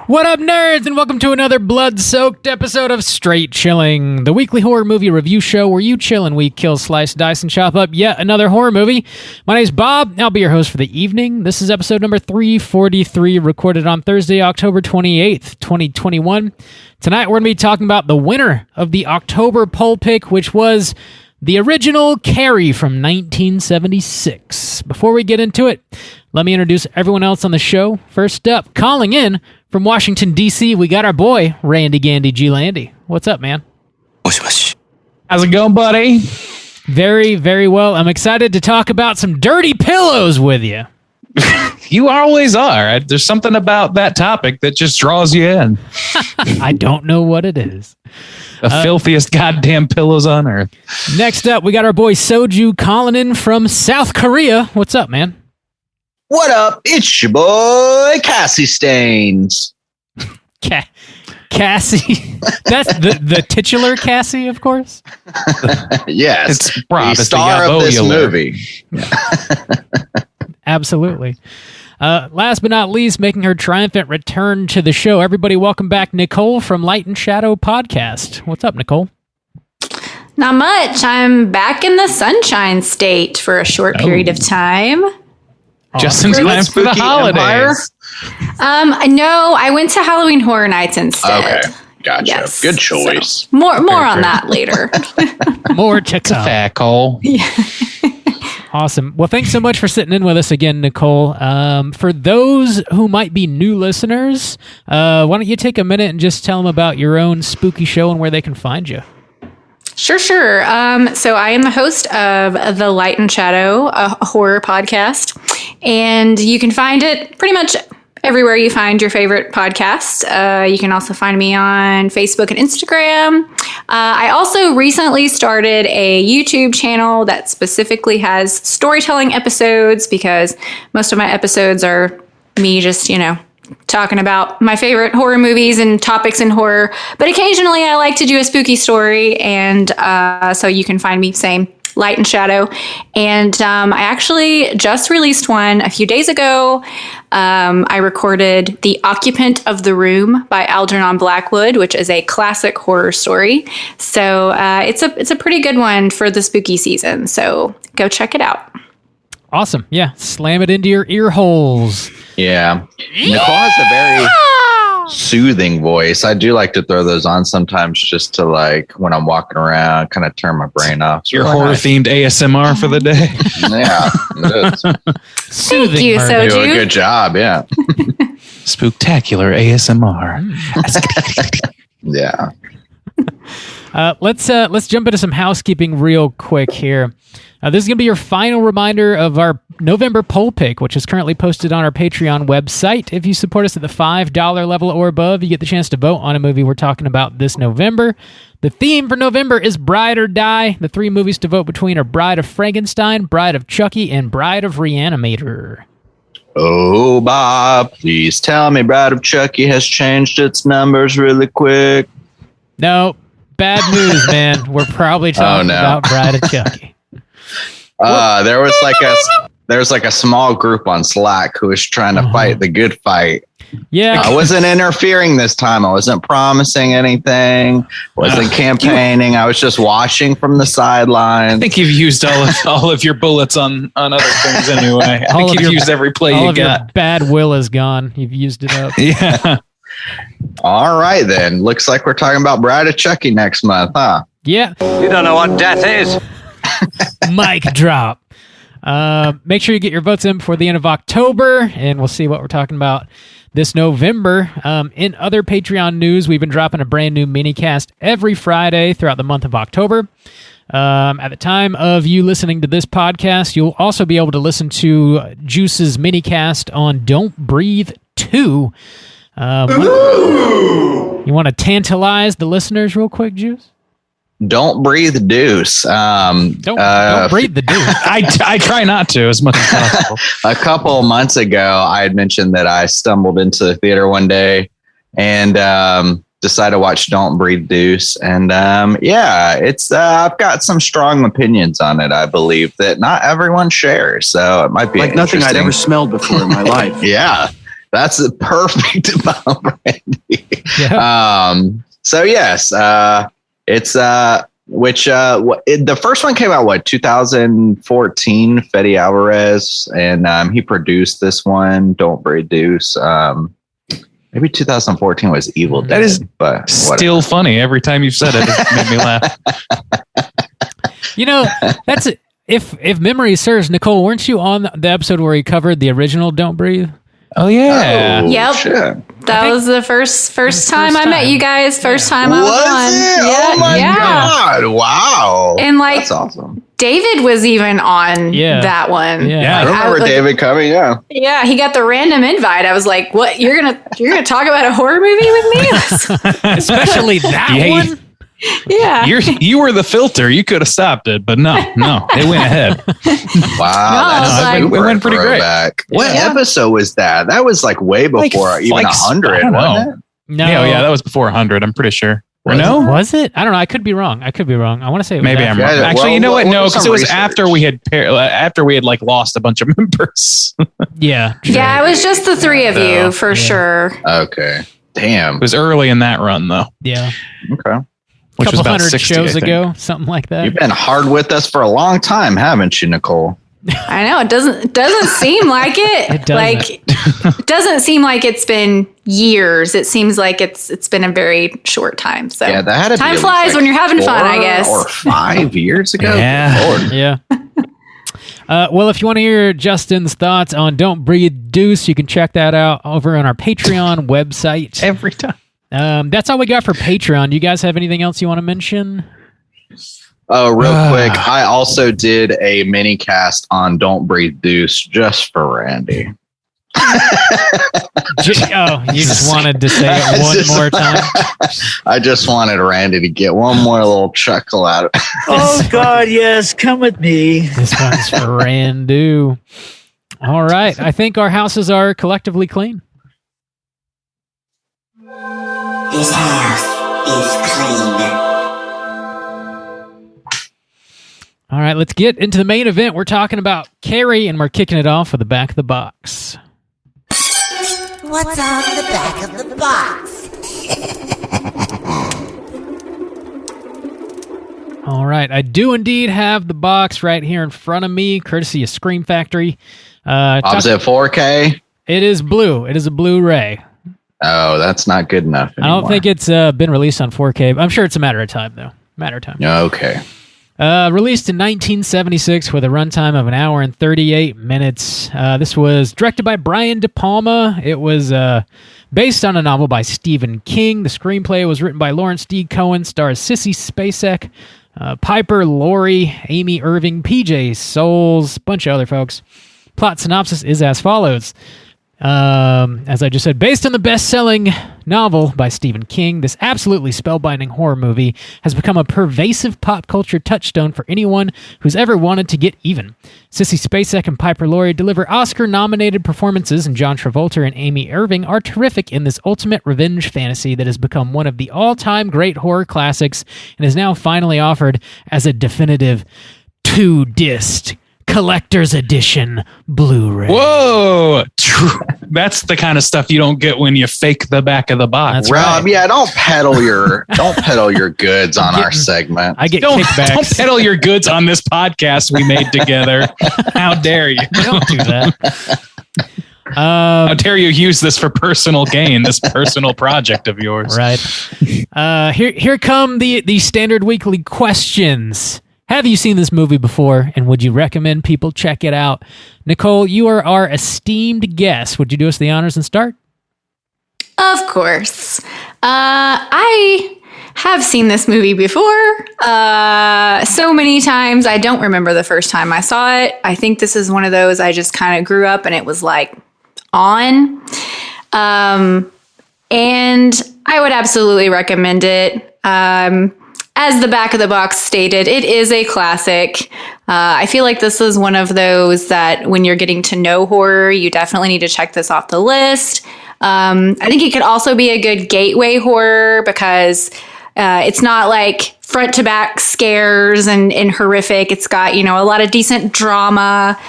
What up, nerds, and welcome to another blood-soaked episode of Straight Chilling, the weekly horror movie review show where you chill and we kill, slice, dice, and chop up yet another horror movie. My name's Bob, and I'll be your host for the evening. This is episode number 343, recorded on Thursday, October 28th, 2021. Tonight, we're going to be talking about the winner of the October poll pick, which was the original Carrie from 1976. Before we get into it, let me introduce everyone else on the show. First up, calling in from Washington, D.C., we got our boy, Randy Gandy G. Landy. What's up, man? How's it going, buddy? Very, very well. I'm excited to talk about some dirty pillows with you. You always are. There's something about that topic that just draws you in. I don't know what it is. The filthiest goddamn pillows on earth. Next up, we got our boy Soju calling in from South Korea. What's up, man? What up? It's your boy, Cassie Stains. Cassie? That's the titular Cassie, of course? Yes. It's the star of this movie. Absolutely. Last but not least, making her triumphant return to the show, everybody welcome back Nicole from Light and Shadow Podcast. What's up, Nicole? Not much. I'm back in the Sunshine State for a short period of time. Just in time for the holidays. No, I went to Halloween Horror Nights instead. Okay, gotcha. Yes. Good choice. So, more on that later. More to come. Fat Cole. Yeah. Awesome. Well, thanks so much for sitting in with us again, Nicole. For those who might be new listeners, why don't you take a minute and just tell them about your own spooky show and where they can find you? Sure. So I am the host of the Light and Shadow, a horror podcast, and you can find it pretty much everywhere you find your favorite podcast. You can also find me on Facebook and Instagram. I also recently started a YouTube channel that specifically has storytelling episodes because most of my episodes are me just, talking about my favorite horror movies and topics in horror. But occasionally I like to do a spooky story, and so you can find me same Light and Shadow. And I actually just released one a few days ago. I recorded The Occupant of the Room by Algernon Blackwood, which is a classic horror story. So it's a pretty good one for the spooky season. So go check it out. Awesome. Yeah. Slam it into your ear holes. Yeah. Nicole has a very soothing voice. I do like to throw those on sometimes just to, when I'm walking around, kind of turn my brain off. Your horror-themed ASMR for the day. Yeah, it is. Soothing. Thank you, murder. You do a good job, yeah. Spooktacular ASMR. Yeah. Let's jump into some housekeeping real quick here. This is going to be your final reminder of our November poll pick, which is currently posted on our Patreon website. If you support us at the $5 level or above, you get the chance to vote on a movie we're talking about this November. The theme for November is Bride or Die. The three movies to vote between are Bride of Frankenstein, Bride of Chucky, and Bride of Reanimator. Oh, Bob, please tell me Bride of Chucky has changed its numbers really quick. No, bad news, man. We're probably talking about Bride of Chucky. There was a small group on Slack who was trying to fight the good fight. Yeah. I wasn't interfering this time. I wasn't promising anything. Wasn't campaigning. I was just watching from the sidelines. I think you've used all of your bullets on other things anyway. I think you've used every play you got. Your bad will is gone. You've used it up. Yeah. All right, then. Looks like we're talking about Bride of Chucky next month, huh? Yeah. You don't know what death is. Mic drop. Make sure you get your votes in before the end of October, and we'll see what we're talking about this November. In other Patreon news, we've been dropping a brand new minicast every Friday throughout the month of October. At the time of you listening to this podcast, you'll also be able to listen to Juice's minicast on Don't Breathe 2. You want to tantalize the listeners real quick, Juice? Don't breathe deuce. Don't breathe the deuce. I try not to as much as possible. A couple of months ago, I had mentioned that I stumbled into the theater one day and decided to watch Don't Breathe Deuce. And it's I've got some strong opinions on it, I believe, that not everyone shares. So it might be like nothing I'd ever smelled before in my life. Yeah. That's perfect about Randy. Yeah. So yes, it's the first one came out 2014. Fede Alvarez, and he produced this one. Don't Breed Deuce. Maybe 2014 was Evil Dead. That is but still funny. Every time you've said it, it made me laugh. That's if memory serves, Nicole, weren't you on the episode where he covered the original Don't Breathe? Oh yeah. Yep. Shit. That was the first time I met you guys. First time I was on. It? Yeah, Oh my God. Wow. And that's awesome. David was even on that one. Yeah. I remember David coming. Yeah. Yeah, he got the random invite. I was like, "What? You're gonna talk about a horror movie with me?" Especially that one. Yeah. You were the filter. You could have stopped it, but no, they went ahead. Wow, it went pretty great. What episode was that? That was like way before even 100, wasn't it? No, yeah, that was before 100. I'm pretty sure. Was it? I don't know. I could be wrong. I want to say it was maybe I'm wrong. Actually, you know what? No, because it was after we had like lost a bunch of members. Yeah. Yeah, it was just the three of you for sure. Okay. Damn. It was early in that run though. Yeah. Okay. Which was about 100 shows ago, something like that. You've been hard with us for a long time, haven't you, Nicole? I know it doesn't seem like it. It doesn't seem like it's been years. It seems like it's been a very short time. So yeah, that had time flies when you're having fun, I guess. Or 5 years ago. Yeah. Well, if you want to hear Justin's thoughts on Don't Breathe Deuce, you can check that out over on our Patreon website. Every time. That's all we got for Patreon. Do you guys have anything else you want to mention? Oh, real quick. I also did a mini cast on Don't Breathe Deuce just for Randy. You just wanted to say it one more time? I just wanted Randy to get one more little chuckle out of it. Oh, God, yes. Come with me. This one's for Randu. All right. I think our houses are collectively clean. This house is clean. All right, let's get into the main event. We're talking about Carrie, and we're kicking it off with the back of the box. What's on the back of the box? All right, I do indeed have the box right here in front of me, courtesy of Scream Factory. Was it 4K? It is blue. It is a Blu-ray. Oh, that's not good enough anymore. I don't think it's been released on 4K. I'm sure it's a matter of time, though. Okay. Released in 1976 with a runtime of 1 hour and 38 minutes. This was directed by Brian DePalma. It was based on a novel by Stephen King. The screenplay was written by Lawrence D. Cohen, stars Sissy Spacek, Piper, Laurie, Amy Irving, PJ Souls, a bunch of other folks. Plot synopsis is as follows. As I just said, based on the best-selling novel by Stephen King, this absolutely spellbinding horror movie has become a pervasive pop culture touchstone for anyone who's ever wanted to get even. Sissy Spacek and Piper Laurie deliver Oscar-nominated performances, and John Travolta and Amy Irving are terrific in this ultimate revenge fantasy that has become one of the all-time great horror classics and is now finally offered as a definitive 2-disc collector's edition Blu-ray. Whoa! That's the kind of stuff you don't get when you fake the back of the box. That's Rob, right. Yeah, don't peddle your goods on our segment. I get Don't kickbacks. peddle your goods on this podcast we made together. How dare you? Don't do that. How dare you use this for personal gain, this personal project of yours. Right. Here come the standard weekly questions. Have you seen this movie before, and would you recommend people check it out? Nicole, you are our esteemed guest. Would you do us the honors and start? Of course. I have seen this movie before so many times. I don't remember the first time I saw it. I think this is one of those I just kind of grew up and it was like on. And I would absolutely recommend it. As the back of the box stated, it is a classic. I feel like this is one of those that when you're getting to know horror, you definitely need to check this off the list. I think it could also be a good gateway horror because it's not like front to back scares and horrific. It's got, a lot of decent drama.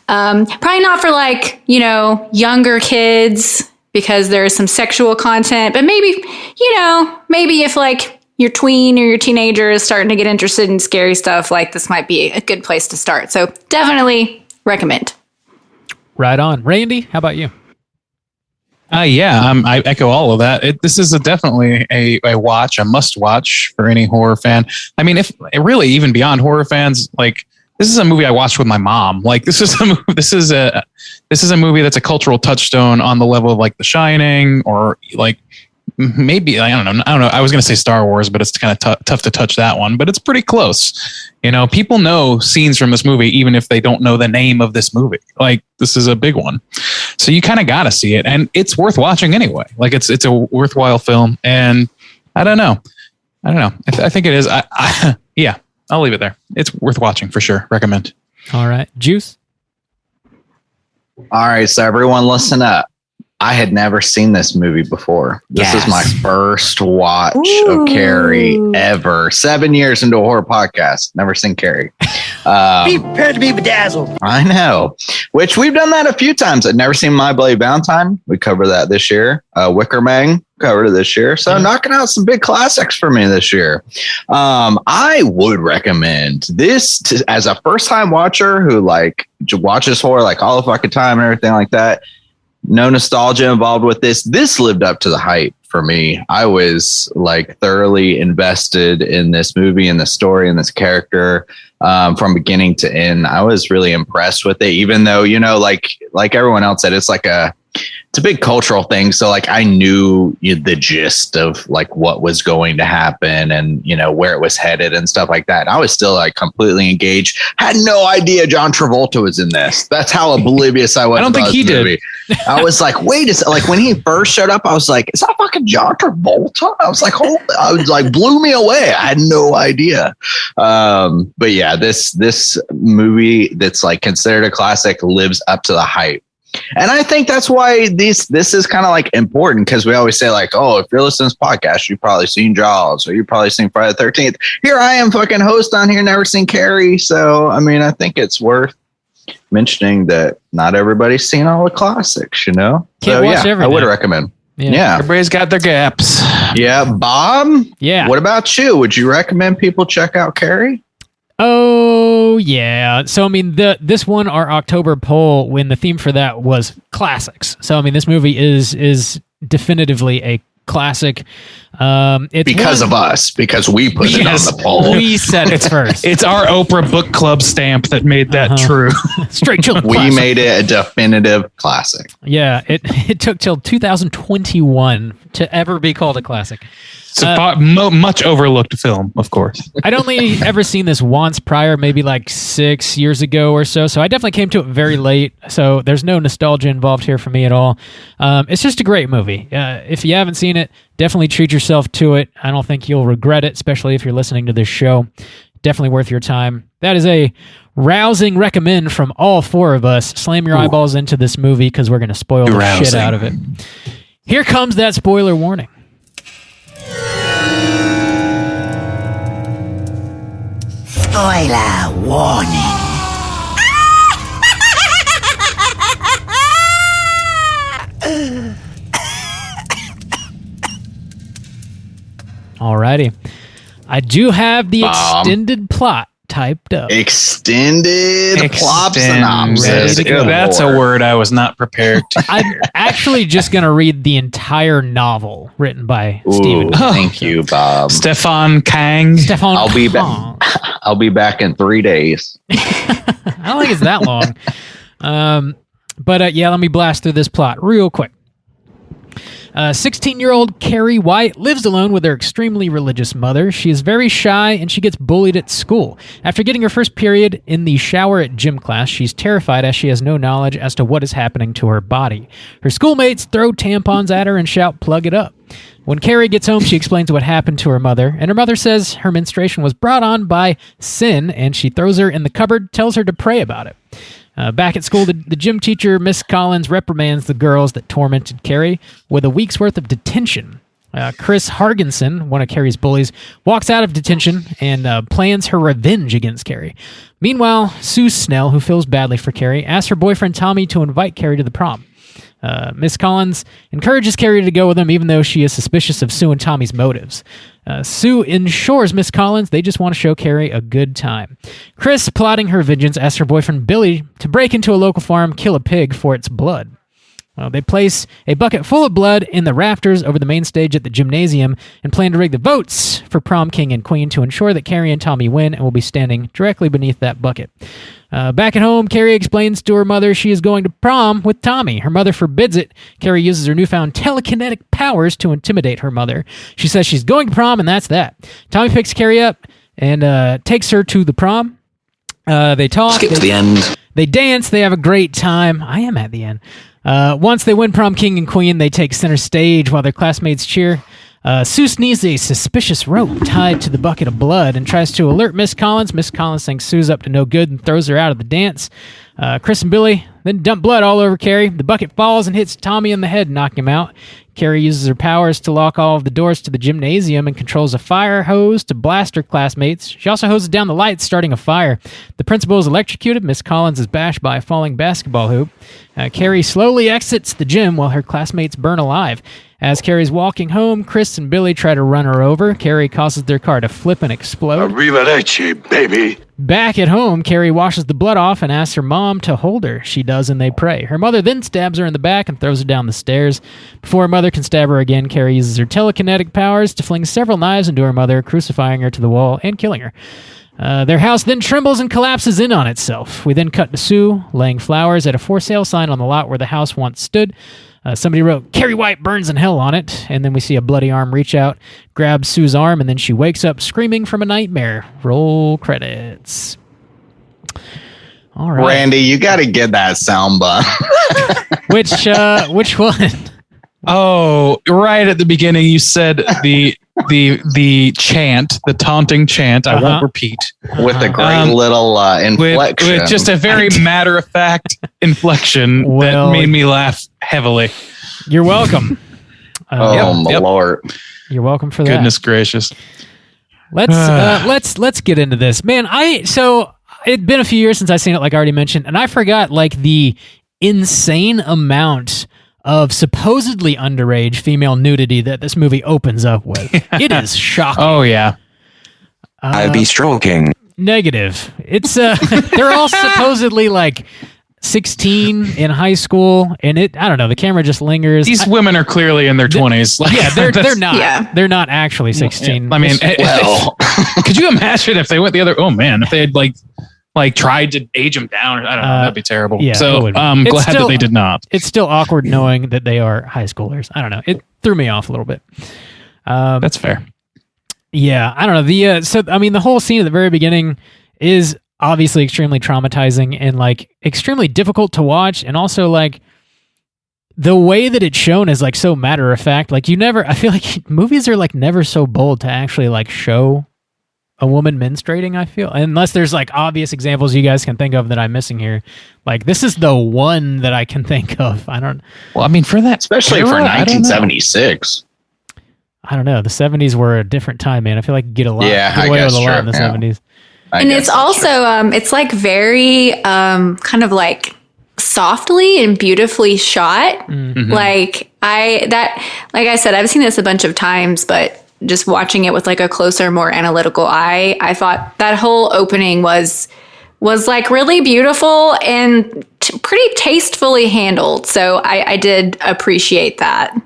Probably not for younger kids. because there is some sexual content, but maybe if like your tween or your teenager is starting to get interested in scary stuff, like this might be a good place to start. So definitely recommend. Right on. Randy, how about you? I echo all of that. This is definitely a must watch for any horror fan. I mean, if really even beyond horror fans, like this is a movie I watched with my mom. Like this is a movie that's a cultural touchstone on the level of like The Shining, or like maybe I don't know. I was going to say Star Wars, but it's kind of tough to touch that one. But it's pretty close. You know, people know scenes from this movie, even if they don't know the name of this movie. Like this is a big one, so you kind of got to see it, and it's worth watching anyway. Like it's a worthwhile film, and I don't know. I think it is. Yeah, I'll leave it there. It's worth watching for sure. Recommend. All right, Juice. All right, so everyone listen up. I had never seen this movie before. This is my first watch of Carrie ever. 7 years into a horror podcast. Never seen Carrie. Be prepared to be bedazzled. I know. Which we've done that a few times. I'd never seen My Bloody Valentine. We covered that this year. Wicker Man covered it this year. So knocking out some big classics for me this year. I would recommend this as a first time watcher who like watches horror like all the fucking time and everything like that. No nostalgia involved with this. This lived up to the hype for me. I was like thoroughly invested in this movie and the story and this character from beginning to end. I was really impressed with it, even though, you know, like everyone else said, it's a big cultural thing. So like I knew the gist of like what was going to happen and, you know, where it was headed and stuff like that. And I was still like completely engaged. Had no idea John Travolta was in this. That's how oblivious I was. I don't think he did. I was like, wait a second. Like when he first showed up, I was like, is that fucking John Travolta? I was like, blew me away. I had no idea. But yeah, this movie that's like considered a classic lives up to the hype. And I think that's why this is kind of like important, because we always say like, oh, if you're listening to this podcast, you've probably seen Jaws or you've probably seen Friday the 13th. Here I am, fucking host on here, never seen Carrie. So, I mean, I think it's worth mentioning that not everybody's seen all the classics, you know? Can't watch everything. I would recommend. Yeah. Everybody's got their gaps. Yeah. Bob? Yeah. What about you? Would you recommend people check out Carrie? Oh, yeah. So, I mean, this won our October poll when the theme for that was classics. So, I mean, this movie is definitively a classic. It's because of us, because we put it on the poll. We said it first. It's our Oprah book club stamp that made that true. Straight chilling. We made it a definitive classic. Yeah, it took till 2021 to ever be called a classic. It's a much overlooked film, of course. I'd only ever seen this once prior, maybe like 6 years ago or so. So I definitely came to it very late. So there's no nostalgia involved here for me at all. It's just a great movie. If you haven't seen it, definitely treat yourself to it. I don't think you'll regret it, especially if you're listening to this show. Definitely worth your time. That is a rousing recommend from all four of us. Slam your eyeballs into this movie because we're going to spoil the shit out of it. Here comes that spoiler warning. Spoiler warning. Alrighty. I do have the extended plot typed up. Extended plot synopsis. That's a word I was not prepared to I'm actually just going to read the entire novel written by Stephen. Thank you, Bob. Stefan Kang. I'll be back. I'll be back in 3 days. I don't think it's that long. But yeah, let me blast through this plot real quick. 16-year-old Carrie White lives alone with her extremely religious mother. She is very shy and she gets bullied at school. After getting her first period in the shower at gym class, she's terrified as she has no knowledge as to what is happening to her body. Her schoolmates throw tampons at her and shout, "Plug it up." When Carrie gets home, she explains what happened to her mother, and her mother says her menstruation was brought on by sin, and she throws her in the cupboard, tells her to pray about it. Back at school, the gym teacher, Miss Collins, reprimands the girls that tormented Carrie with a week's worth of detention. Chris Hargensen, one of Carrie's bullies, walks out of detention and plans her revenge against Carrie. Meanwhile, Sue Snell, who feels badly for Carrie, asks her boyfriend Tommy to invite Carrie to the prom. Miss Collins encourages Carrie to go with them, even though she is suspicious of Sue and Tommy's motives. Sue ensures Miss Collins they just want to show Carrie a good time. Chris, plotting her vengeance, asks her boyfriend Billy to break into a local farm, kill a pig for its blood. Well, they place a bucket full of blood in the rafters over the main stage at the gymnasium and plan to rig the votes for prom king and queen to ensure that Carrie and Tommy win and will be standing directly beneath that bucket. Back at home, Carrie explains to her mother she is going to prom with Tommy. Her mother forbids it. Carrie uses her newfound telekinetic powers to intimidate her mother. She says she's going to prom, and that's that. Tommy picks Carrie up and takes her to the prom. They talk. Skip to the end. They dance. They have a great time. I am at the end. Once they win prom king and queen, they take center stage while their classmates cheer. Sue sneezes a suspicious rope tied to the bucket of blood and tries to alert Miss Collins. Miss Collins thinks Sue's up to no good and throws her out of the dance. Chris and Billy then dump blood all over Carrie. The bucket falls and hits Tommy in the head, knocking him out. Carrie uses her powers to lock all of the doors to the gymnasium and controls a fire hose to blast her classmates. She also hoses down the lights, starting a fire. The principal is electrocuted. Miss Collins is bashed by a falling basketball hoop. Carrie slowly exits the gym while her classmates burn alive. As Carrie's walking home, Chris and Billy try to run her over. Carrie causes their car to flip and explode. Arrivederci, baby. Back at home, Carrie washes the blood off and asks her mom to hold her. She does, and they pray. Her mother then stabs her in the back and throws her down the stairs. Before her mother can stab her again, Carrie uses her telekinetic powers to fling several knives into her mother, crucifying her to the wall and killing her. Their house then trembles and collapses in on itself. We then cut to Sue laying flowers at a for sale sign on the lot where the house once stood. Somebody wrote, "Carrie White burns in hell" on it, and then we see a bloody arm reach out, grab Sue's arm, and then she wakes up screaming from a nightmare. Roll credits. All right. Randy, you got to get that sound button. Which one? Oh, right at the beginning, you said the chant, the taunting chant. I won't repeat. With a great little inflection. With just a very matter-of-fact inflection that made me laugh heavily. You're welcome. My Lord. You're welcome for that. Goodness gracious. Let's get into this. Man, it'd been a few years since I've seen it, like I already mentioned, and I forgot like the insane amount of supposedly underage female nudity that this movie opens up with. It is shocking. Oh yeah. I'll be stroking. Negative. It's they're all supposedly like 16 in high school, and I don't know, the camera just lingers. These women are clearly in their 20s. Yeah, they're not. Yeah. They're not actually 16. I mean, could you imagine if they went the other? Oh man, if they had like tried to age them down, I don't know, that'd be terrible. Yeah, so I'm glad that they did not. It's still awkward knowing that they are high schoolers. I don't know. It threw me off a little bit. That's fair. Yeah, I don't know. The whole scene at the very beginning is obviously extremely traumatizing and like extremely difficult to watch, and also like the way that it's shown is like so matter of fact. Like I feel like movies are like never so bold to actually like show a woman menstruating, I feel, unless there's like obvious examples you guys can think of that I'm missing here. Like this is the one that I can think of. Well, I mean, for that, especially for 1976. I don't know. The 70s were a different time, man. I feel like you get away with a lot in the 70s. And it's also it's like very kind of like softly and beautifully shot. Mm-hmm. Like I said, I've seen this a bunch of times, but just watching it with like a closer, more analytical eye, I thought that whole opening was like really beautiful and pretty tastefully handled. So I did appreciate that.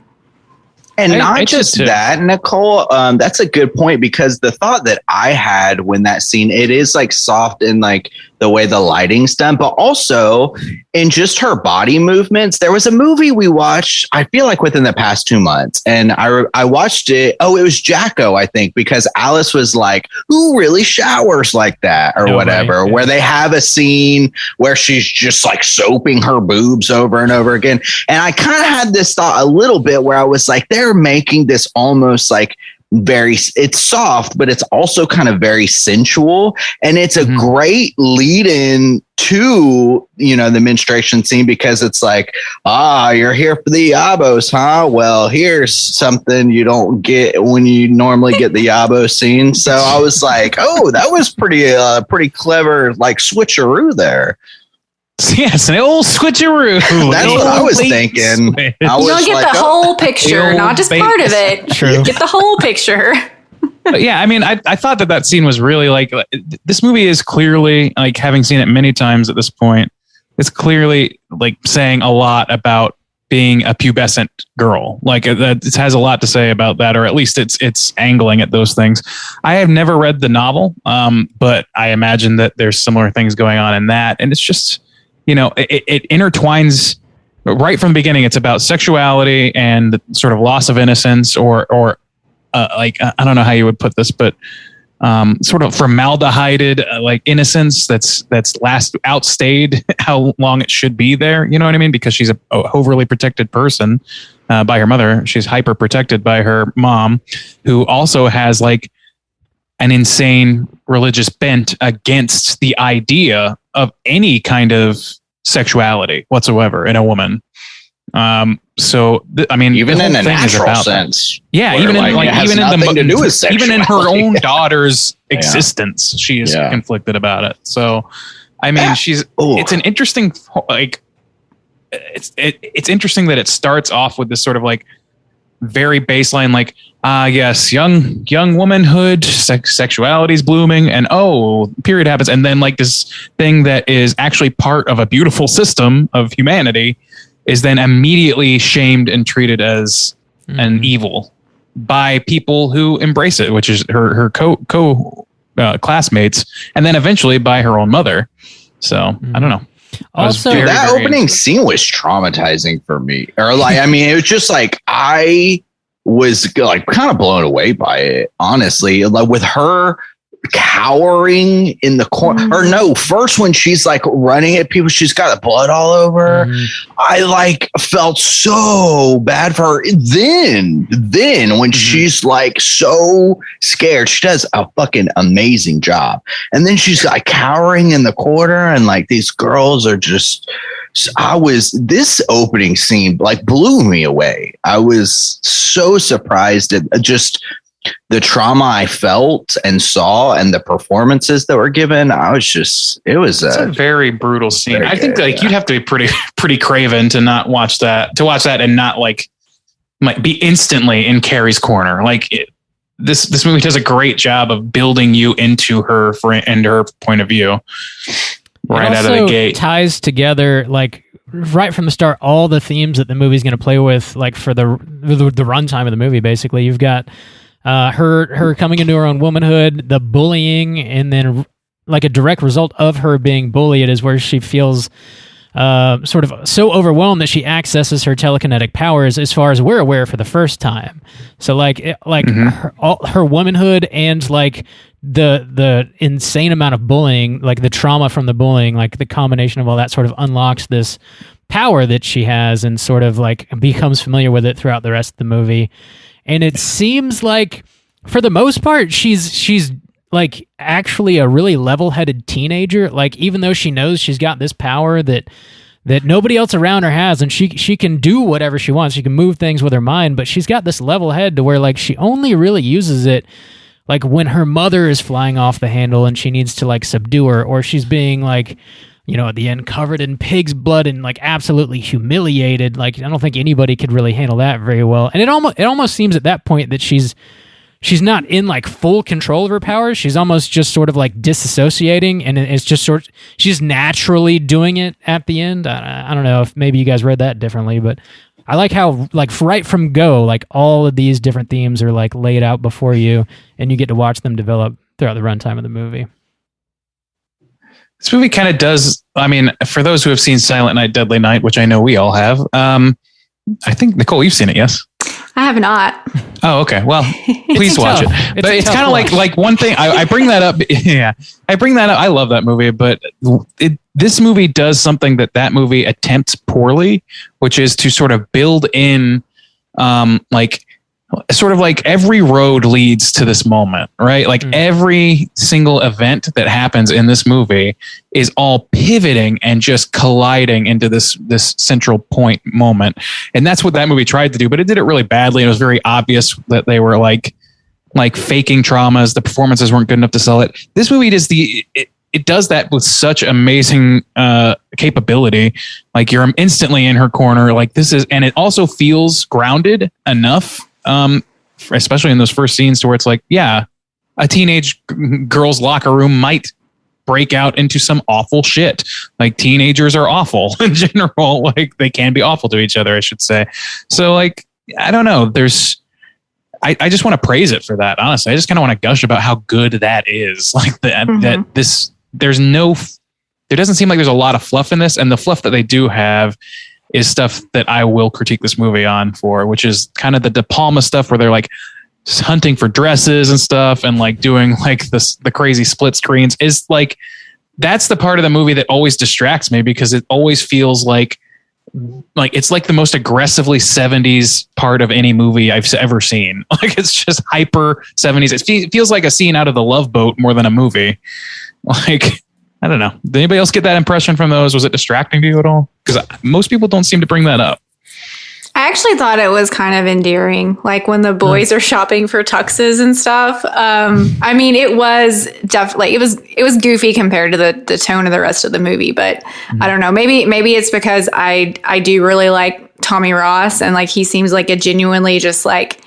And not just that, Nicole, that's a good point, because the thought that I had when that scene, it is like soft in like the way the lighting's done, but also in just her body movements. There was a movie we watched, I feel like within the past 2 months, and I watched it. Oh, it was Jacko, I think, because Alice was like, who really showers like that or whatever, right, yeah. Where they have a scene where she's just like soaping her boobs over and over again. And I kind of had this thought a little bit where I was like, they're making this almost like it's soft, but it's also kind of very sensual, and it's a great lead in to the menstruation scene, because it's like, you're here for the yabos, huh? Well, here's something you don't get when you normally get the yabo scene. So I was like, oh, that was pretty clever, like switcheroo there. Yes, an old switcheroo. That's what I was thinking. I You was don't get like, the whole picture, not just part of it. True. Get the whole picture. But yeah, I mean, I thought that scene was really like, this movie is clearly, like, having seen it many times at this point, it's clearly like saying a lot about being a pubescent girl. Like, it has a lot to say about that, or at least it's angling at those things. I have never read the novel, but I imagine that there's similar things going on in that. And it's just, you know, it intertwines right from the beginning. It's about sexuality and the sort of loss of innocence, or like, I don't know how you would put this, but sort of formaldehyded like innocence that's outstayed how long it should be there. You know what I mean? Because she's a overly protected person by her mother. She's hyper protected by her mom, who also has like an insane religious bent against the idea of any kind of sexuality whatsoever in a woman. So I mean, even in a natural sense, yeah, even in like even in the even in her own daughter's existence, she is conflicted about it. So, I mean, it's an interesting, like, it's interesting that it starts off with this sort of like very baseline, like, yes, young womanhood, sexuality is blooming, and period happens, and then like this thing that is actually part of a beautiful system of humanity is then immediately shamed and treated as an evil by people who embrace it, which is her classmates, and then eventually by her own mother. So I don't know. Also, that opening scene was traumatizing for me. Or like, I mean, it was just like, I was like kind of blown away by it, honestly. Like with her cowering in the corner, or no, first when she's like running at people, she's got the blood all over her. I like felt so bad for her. Then when she's like so scared, she does a fucking amazing job. And then she's like cowering in the corner, and like these girls are just, this opening scene like blew me away. I was so surprised at just the trauma I felt and saw, and the performances that were given. It's a very brutal scene. I think like you'd have to be pretty craven to not watch that, and not like be instantly in Carrie's corner. Like this movie does a great job of building you into her and her point of view right out of the gate. Ties together like right from the start all the themes that the movie's going to play with, like for the runtime of the movie. Basically, you've got her coming into her own womanhood, the bullying, and then like a direct result of her being bullied is where she feels sort of so overwhelmed that she accesses her telekinetic powers, as far as we're aware, for the first time. So her womanhood and like the insane amount of bullying, like the trauma from the bullying, like the combination of all that sort of unlocks this power that she has, and sort of like becomes familiar with it throughout the rest of the movie. And it seems like, for the most part, she's like actually a really level-headed teenager. Like, even though she knows she's got this power that nobody else around her has, and she can do whatever she wants. She can move things with her mind, but she's got this level head to where like she only really uses it like when her mother is flying off the handle and she needs to like subdue her, or she's being like, you know, at the end covered in pig's blood and like absolutely humiliated. Like, I don't think anybody could really handle that very well. And it almost seems at that point that she's not in like full control of her powers. She's almost just sort of like disassociating, and it's just she's naturally doing it at the end. I don't know if maybe you guys read that differently, but I like how like right from go, like all of these different themes are like laid out before you, and you get to watch them develop throughout the runtime of the movie. This movie kind of does, I mean, for those who have seen Silent Night, Deadly Night, which I know we all have, I think, Nicole, you've seen it, yes? I have not. Oh, okay. Well, please watch it. But it's kind of like one thing, I bring that up. Yeah, I bring that up. I love that movie, but this movie does something that movie attempts poorly, which is to sort of build in like sort of like every road leads to this moment, right? Like every single event that happens in this movie is all pivoting and just colliding into this central point moment. And that's what that movie tried to do, but it did it really badly. And it was very obvious that they were like faking traumas. The performances weren't good enough to sell it. This movie does it does that with such amazing capability. Like you're instantly in her corner. Like this is, and it also feels grounded enough, especially in those first scenes to where it's like, yeah, a teenage girl's locker room might break out into some awful shit. Like teenagers are awful in general. Like they can be awful to each other, I should say. So like, I don't know. I just want to praise it for that. Honestly, I just kind of want to gush about how good that is. Like there doesn't seem like there's a lot of fluff in this, and the fluff that they do have is stuff that I will critique this movie on for, which is kind of the DePalma stuff where they're like hunting for dresses and stuff and like doing like the crazy split screens. Is like, that's the part of the movie that always distracts me because it always feels like it's like the most aggressively 70s part of any movie I've ever seen. Like it's just hyper 70s. It feels like a scene out of The Love Boat more than a movie. Like, I don't know. Did anybody else get that impression from those? Was it distracting to you at all? Because most people don't seem to bring that up. I actually thought it was kind of endearing, like when the boys are shopping for tuxes and stuff. I mean, it was definitely, it was goofy compared to the tone of the rest of the movie, but I don't know, maybe it's because I do really like Tommy Ross, and like he seems like a genuinely just like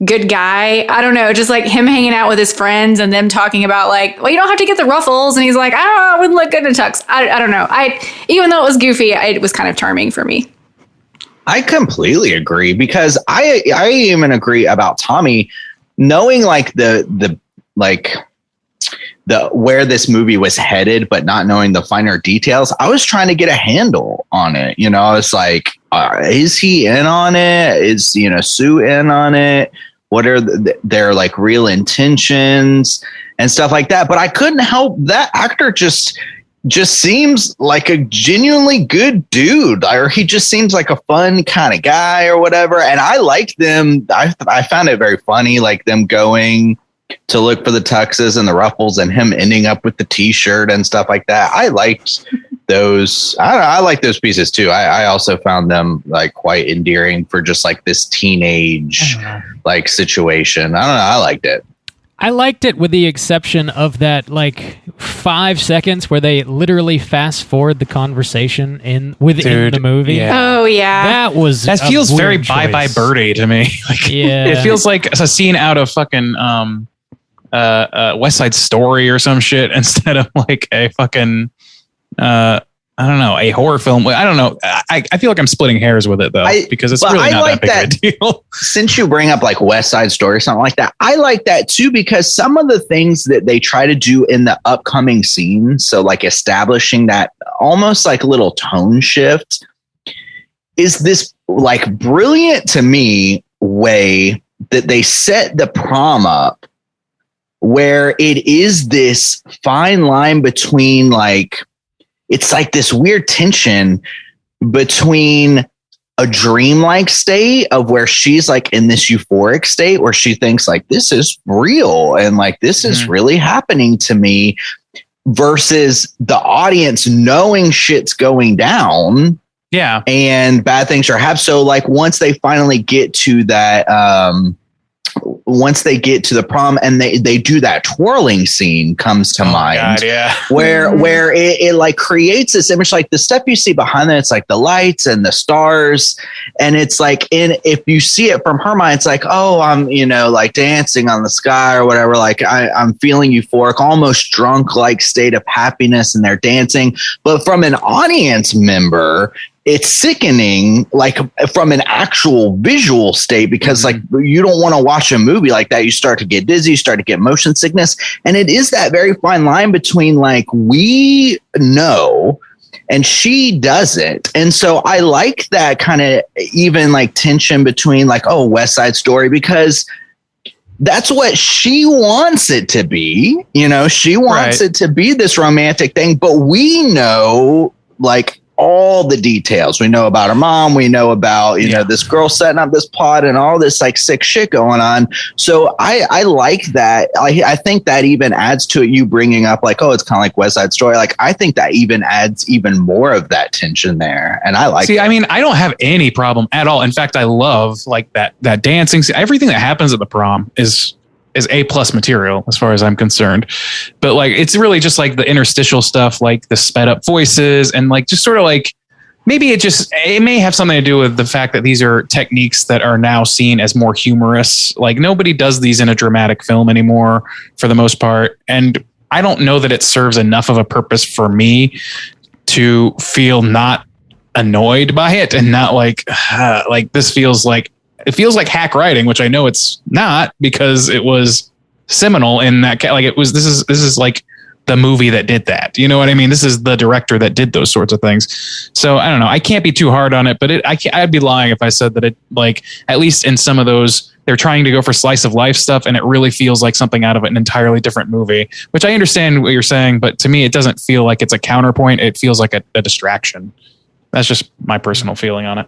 good guy. I don't know, just like him hanging out with his friends and them talking about like, well, you don't have to get the ruffles, and he's like, I don't know, I wouldn't look good in a tux. I don't know. Even though it was goofy, it was kind of charming for me. I completely agree, because I even agree about Tommy knowing like the where this movie was headed, but not knowing the finer details. I was trying to get a handle on it. You know, it's like, is he in on it? Is, Sue in on it? What are their like real intentions and stuff like that? But I couldn't help that actor just seems like a genuinely good dude, or he just seems like a fun kind of guy or whatever. And I liked them. I found it very funny, like them going to look for the tuxes and the ruffles and him ending up with the t-shirt and stuff like that. I liked those. I like those pieces too. I also found them like quite endearing for just like this teenage like situation. I don't know. I liked it. I liked it with the exception of that like 5 seconds where they literally fast forward the conversation within the movie. Yeah. Oh yeah. That feels very Bye Bye Birdie to me. Like, yeah. It feels like a scene out of fucking West Side Story or some shit instead of like a fucking I don't know, a horror film. I don't know. I feel like I'm splitting hairs with it though, because it's really not like that big of a deal. Since you bring up like West Side Story or something like that, I like that too, because some of the things that they try to do in the upcoming scene, so like establishing that almost like little tone shift, is this like brilliant to me way that they set the prom up where it is this fine line between like, it's like this weird tension between a dreamlike state of where she's like in this euphoric state where she thinks like this is real and like this is really happening to me, versus the audience knowing shit's going down. Yeah. And bad things are happening. So like once they finally get to that, once they get to the prom and they do that twirling scene comes to mind. God, yeah. Where it like creates this image, like the stuff you see behind it, it's like the lights and the stars. And it's like, if you see it from her mind, it's like, oh, I'm, like dancing on the sky or whatever. Like I'm feeling euphoric, almost drunk, like state of happiness, and they're dancing. But from an audience member, it's sickening, like from an actual visual state, because like you don't want to watch a movie like that. You start to get dizzy, you start to get motion sickness. And it is that very fine line between like, we know and she doesn't. And so I like that kind of even like tension between like, oh, West Side Story, because that's what she wants it to be. She wants it to be this romantic thing, but we know like all the details. We know about her mom. We know about, this girl setting up this plot and all this like sick shit going on. So I like that. I think that even adds to it. You bringing up like, oh, it's kind of like West Side Story. Like, I think that even adds even more of that tension there. And I like it. I mean, I don't have any problem at all. In fact, I love like that dancing. Everything that happens at the prom is A plus material as far as I'm concerned. But like, it's really just like the interstitial stuff, like the sped up voices and like just sort of like, maybe it may have something to do with the fact that these are techniques that are now seen as more humorous. Like nobody does these in a dramatic film anymore for the most part. And I don't know that it serves enough of a purpose for me to feel not annoyed by it and not like this feels like hack writing, which I know it's not because it was seminal in that like it was, this is like the movie that did that. You know what I mean? This is the director that did those sorts of things. So I don't know. I can't be too hard on it, but I'd be lying if I said that it like, at least in some of those, they're trying to go for slice of life stuff. And it really feels like something out of an entirely different movie, which I understand what you're saying, but to me, it doesn't feel like it's a counterpoint. It feels like a distraction. That's just my personal feeling on it.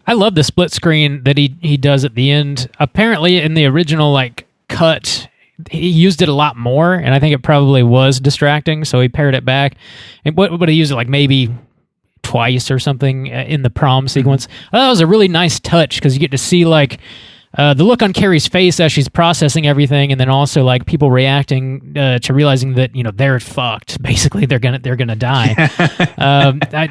I love the split screen that he does at the end. Apparently in the original like cut, he used it a lot more, and I think it probably was distracting, so he pared it back. And but he used it like maybe twice or something in the prom sequence. I thought it was a really nice touch because you get to see like the look on Carrie's face as she's processing everything, and then also like people reacting to realizing that they're fucked. Basically, they're gonna die.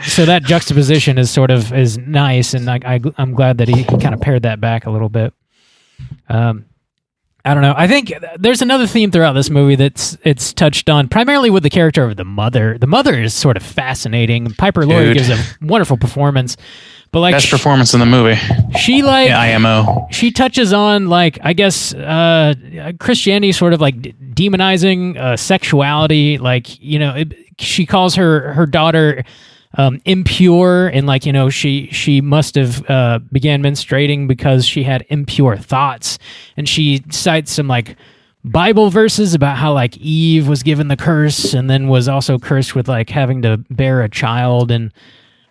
So that juxtaposition is nice, and I'm glad that he kind of pared that back a little bit. I don't know. I think there's another theme throughout this movie it's touched on, primarily with the character of the mother. The mother is sort of fascinating. Piper Laurie gives a wonderful performance, but like best performance in the movie. She like IMO. She touches on like I guess Christianity, sort of like demonizing sexuality. Like she calls her daughter impure, and like she must have began menstruating because she had impure thoughts, and she cites some like Bible verses about how like Eve was given the curse and then was also cursed with like having to bear a child, and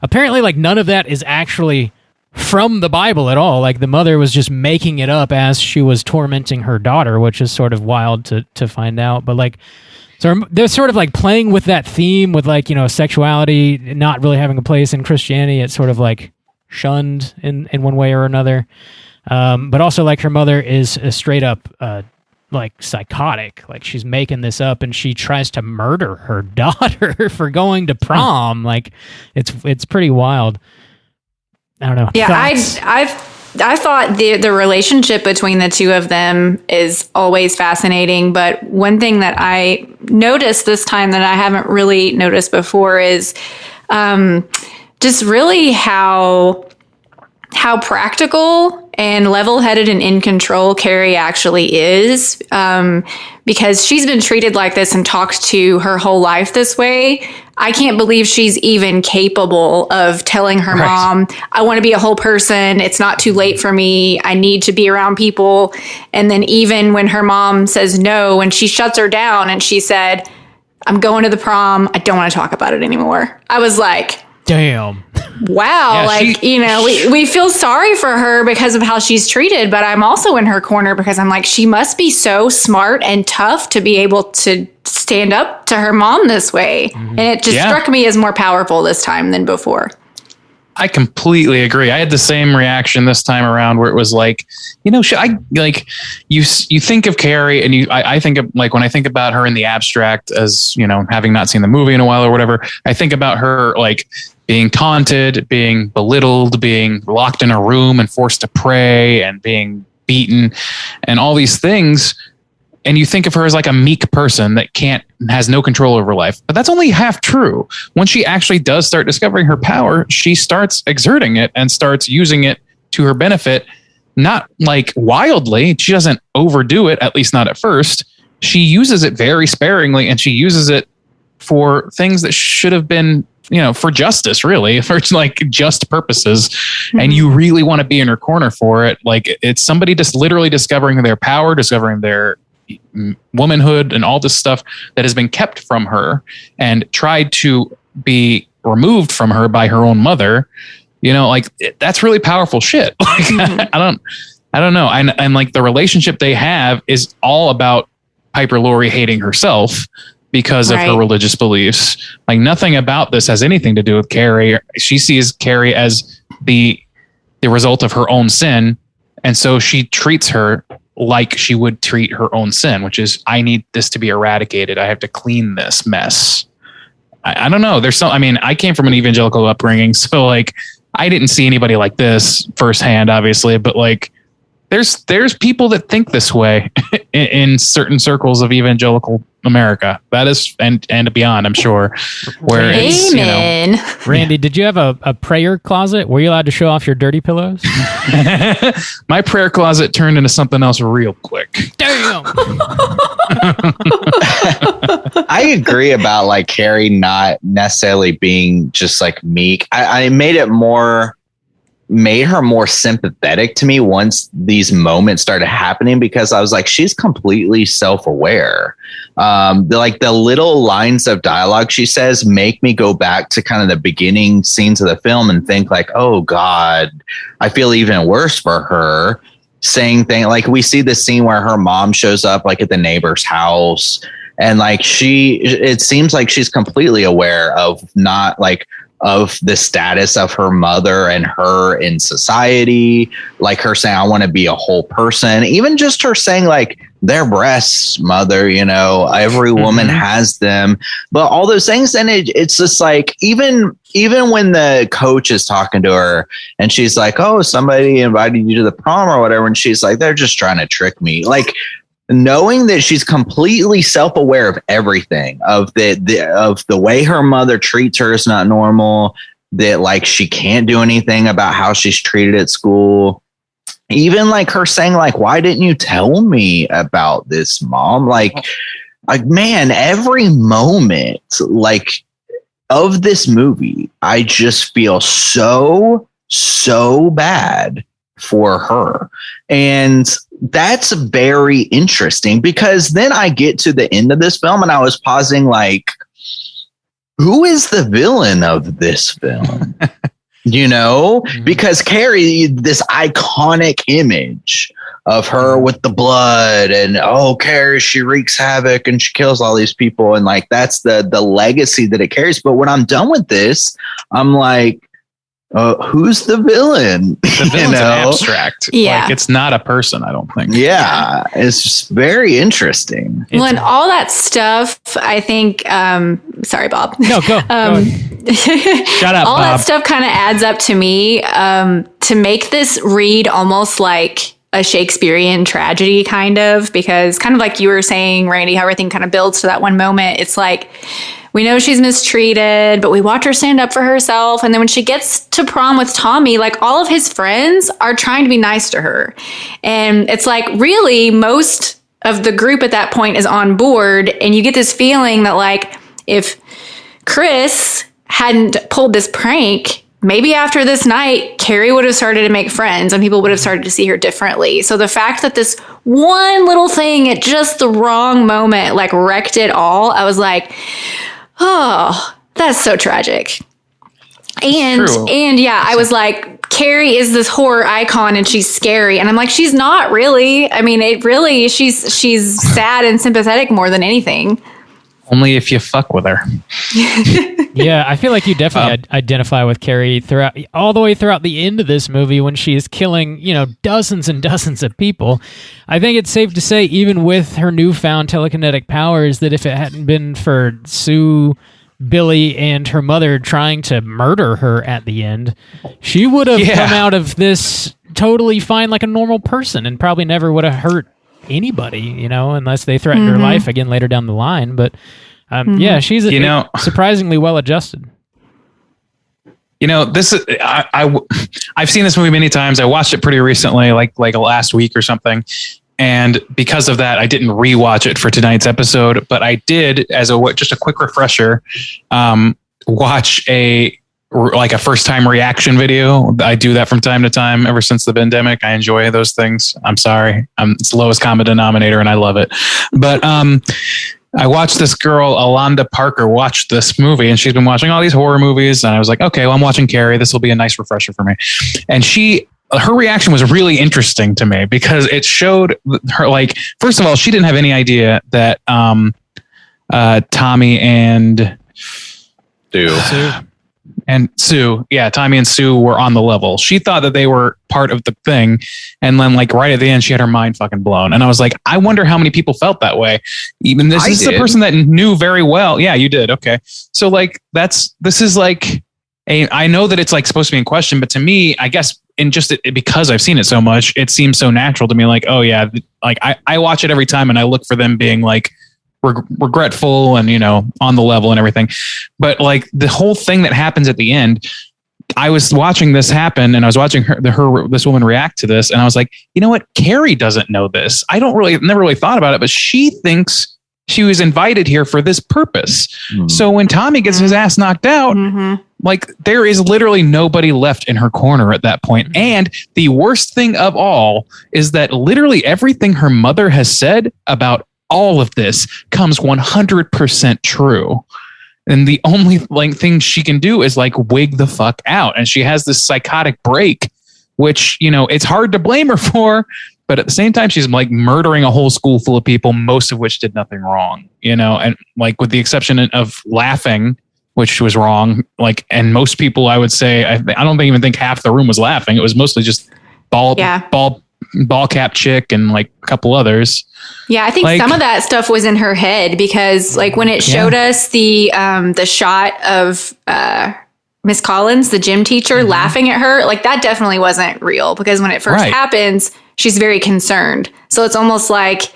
apparently like none of that is actually from the Bible at all. Like the mother was just making it up as she was tormenting her daughter, which is sort of wild to find out. But like, so they're sort of like playing with that theme with like, sexuality not really having a place in Christianity. It's sort of like shunned in one way or another. But also like her mother is a straight up like psychotic. Like she's making this up, and she tries to murder her daughter for going to prom. Like it's pretty wild. I don't know. Yeah, I thought the relationship between the two of them is always fascinating, but one thing that I noticed this time that I haven't really noticed before is just really how practical and level-headed and in control Carrie actually is, because she's been treated like this and talked to her whole life this way. I can't believe she's even capable of telling her mom, I want to be a whole person. It's not too late for me. I need to be around people. And then even when her mom says no, and she shuts her down and she said, I'm going to the prom. I don't want to talk about it anymore. I was like, damn. Wow. Yeah, we feel sorry for her because of how she's treated, but I'm also in her corner because I'm like, she must be so smart and tough to be able to stand up to her mom this way. Mm-hmm. And it just struck me as more powerful this time than before. I completely agree. I had the same reaction this time around where it was like, you think of Carrie and I think of like, when I think about her in the abstract as, having not seen the movie in a while or whatever, I think about her like being taunted, being belittled, being locked in a room and forced to pray and being beaten and all these things. And you think of her as like a meek person that has no control over life. But that's only half true. When she actually does start discovering her power, she starts exerting it and starts using it to her benefit. Not like wildly. She doesn't overdo it, at least not at first. She uses it very sparingly, and she uses it for things that should have been, for justice, really, for like just purposes. Mm-hmm. And you really want to be in her corner for it. Like it's somebody just literally discovering their power, discovering their womanhood and all this stuff that has been kept from her and tried to be removed from her by her own mother. That's really powerful shit. Like, mm-hmm. I don't know. And like the relationship they have is all about Piper Laurie hating herself because of her religious beliefs. Like nothing about this has anything to do with Carrie. She sees Carrie as the result of her own sin. And so she treats her like she would treat her own sin, which is, I need this to be eradicated. I have to clean this mess. I don't know. I came from an evangelical upbringing, so like I didn't see anybody like this firsthand, obviously, but like there's people that think this way in certain circles of evangelical America. That is, and beyond, I'm sure. Where Amen. Randy, did you have a prayer closet? Were you allowed to show off your dirty pillows? My prayer closet turned into something else real quick. Damn. I agree about like Carrie not necessarily being just like meek. I made her more sympathetic to me once these moments started happening, because I was like, she's completely self-aware. The little lines of dialogue she says make me go back to kind of the beginning scenes of the film and think like, oh God, I feel even worse for her. Saying things like, we see this scene where her mom shows up like at the neighbor's house, and like it seems like she's completely aware of of the status of her mother and her in society, like her saying, I want to be a whole person. Even just her saying like, their breasts, mother, every woman has them, but all those things. And it's just like, even when the coach is talking to her and she's like, oh, somebody invited you to the prom or whatever. And she's like, they're just trying to trick me. Like, knowing that she's completely self-aware of everything, of the way her mother treats her is not normal, that like she can't do anything about how she's treated at school. Even like her saying like, why didn't you tell me about this, Mom? Like man, every moment like of this movie, I just feel so bad for her. And that's very interesting, because then I get to the end of this film and I was pausing like, who is the villain of this film? Because Carrie, this iconic image of her with the blood and, oh, Carrie, she wreaks havoc and she kills all these people. And like, that's the legacy that it carries. But when I'm done with this, I'm like, who's the villain? The villain's an abstract. Yeah. Like, it's not a person, I don't think. Yeah. It's just very interesting. Well, and all that stuff, I think, sorry, Bob. No, go. Go. Shut up, all Bob. that stuff kind of adds up to me to make this read almost like a Shakespearean tragedy, kind of, because kind of like you were saying, Randy, how everything kind of builds to that one moment. It's like, we know she's mistreated, but we watch her stand up for herself. And then when she gets to prom with Tommy, like all of his friends are trying to be nice to her. And it's like, really, most of the group at that point is on board. And you get this feeling that like, if Chris hadn't pulled this prank, maybe after this night, Carrie would have started to make friends and people would have started to see her differently. So the fact that this one little thing at just the wrong moment, like wrecked it all, I was like, oh, that's so tragic. And yeah, I was like, Carrie is this horror icon and she's scary. And I'm like, she's not really. I mean, she's sad and sympathetic more than anything. Only if you fuck with her. Yeah, I feel like you definitely identify with Carrie all the way throughout the end of this movie when she is killing, dozens and dozens of people. I think it's safe to say, even with her newfound telekinetic powers, that if it hadn't been for Sue, Billy, and her mother trying to murder her at the end, she would have come out of this totally fine like a normal person and probably never would have hurt anybody, unless they threatened her life again later down the line. But yeah, she's surprisingly well adjusted. This is I've seen this movie many times. I watched it pretty recently, like last week or something, and because of that, I didn't rewatch it for tonight's episode. But I did, as just a quick refresher, watch a first time reaction video. I do that from time to time ever since the pandemic. I enjoy those things. I'm sorry. It's the lowest common denominator and I love it. But I watched this girl, Alonda Parker, watch this movie, and she's been watching all these horror movies. And I was like, okay, well, I'm watching Carrie. This will be a nice refresher for me. And her reaction was really interesting to me because it showed her, like, first of all, she didn't have any idea that Tommy and Sue. and Sue. Yeah, Tommy and Sue were on the level. She thought that they were part of the thing. And then like right at the end, she had her mind fucking blown. And I was like, I wonder how many people felt that way. Even this is the person that knew very well. Yeah, you did. Okay. So like, this is like I know that it's like supposed to be in question, but to me, I guess because I've seen it so much, it seems so natural to me. Like, oh yeah, like I watch it every time and I look for them being like regretful and, on the level and everything. But like the whole thing that happens at the end, I was watching this happen and I was watching this woman react to this. And I was like, you know what? Carrie doesn't know this. Never really thought about it, but she thinks she was invited here for this purpose. So when Tommy gets his ass knocked out, like there is literally nobody left in her corner at that point. And the worst thing of all is that literally everything her mother has said about all of this comes 100% true. And the only thing she can do is like wig the fuck out. And she has this psychotic break, which, it's hard to blame her for. But at the same time, she's like murdering a whole school full of people, most of which did nothing wrong, and like with the exception of laughing, which was wrong. Like, and most people, I would say, I don't even think half the room was laughing. It was mostly just ball cap chick and like a couple others. Yeah, I think some of that stuff was in her head because like when it showed us the shot of Miss Collins, the gym teacher, laughing at her, like that definitely wasn't real because when it first happens, she's very concerned. So it's almost like,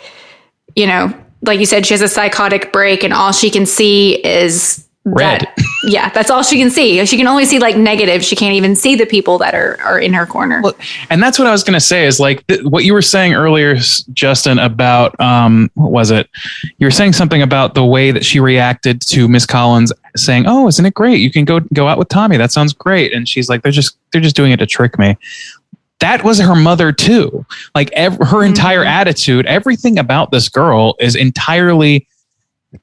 like you said, she has a psychotic break and all she can see is red. That's all she can see. She can only see like negative. She can't even see the people that are in her corner. Well, and that's what I was going to say is like what you were saying earlier, Justin, about what was it? You were saying something about the way that she reacted to Miss Collins saying, "Oh, isn't it great? You can go out with Tommy. That sounds great." And she's like, "They're just doing it to trick me." That was her mother too. Like her entire attitude, everything about this girl is entirely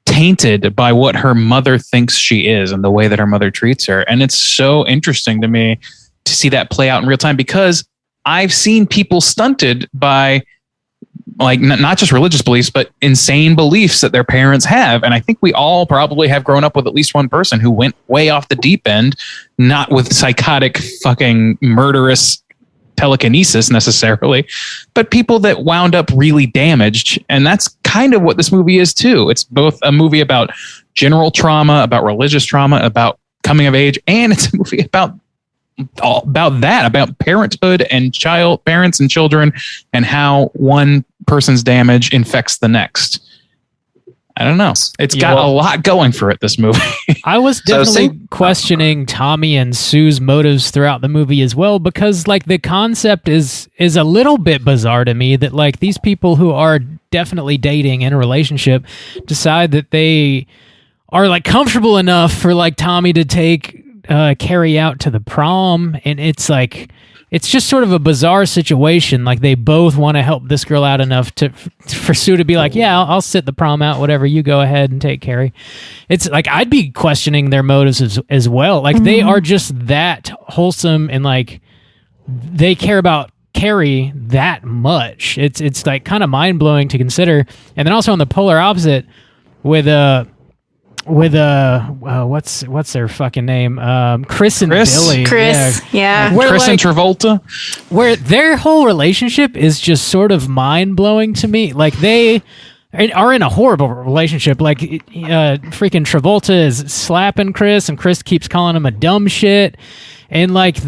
tainted by what her mother thinks she is and the way that her mother treats her. And it's so interesting to me to see that play out in real time because I've seen people stunted by like not just religious beliefs, but insane beliefs that their parents have. And I think we all probably have grown up with at least one person who went way off the deep end, not with psychotic fucking murderous telekinesis necessarily, but people that wound up really damaged. And that's kind of what this movie is too. It's both a movie about general trauma, about religious trauma, about coming of age, and it's a movie about parenthood and parents and children and how one person's damage infects the next. I don't know. It's got a lot going for it, this movie. I was definitely questioning Tommy and Sue's motives throughout the movie as well, because like the concept is a little bit bizarre to me that like these people who are definitely dating in a relationship decide that they are like comfortable enough for like Tommy to take Carrie out to the prom. And it's like, it's just sort of a bizarre situation. Like they both want to help this girl out enough for Sue to be like, yeah, I'll sit the prom out, whatever, you go ahead and take Carrie. It's like, I'd be questioning their motives as well. Like they are just that wholesome and like they care about Carrie that much. It's like kind of mind blowing to consider. And then also on the polar opposite with what's their fucking name? Chris and Billy. Chris, yeah. Chris and Travolta. Where their whole relationship is just sort of mind-blowing to me. Like they are in a horrible relationship. Like freaking Travolta is slapping Chris and Chris keeps calling him a dumb shit. And like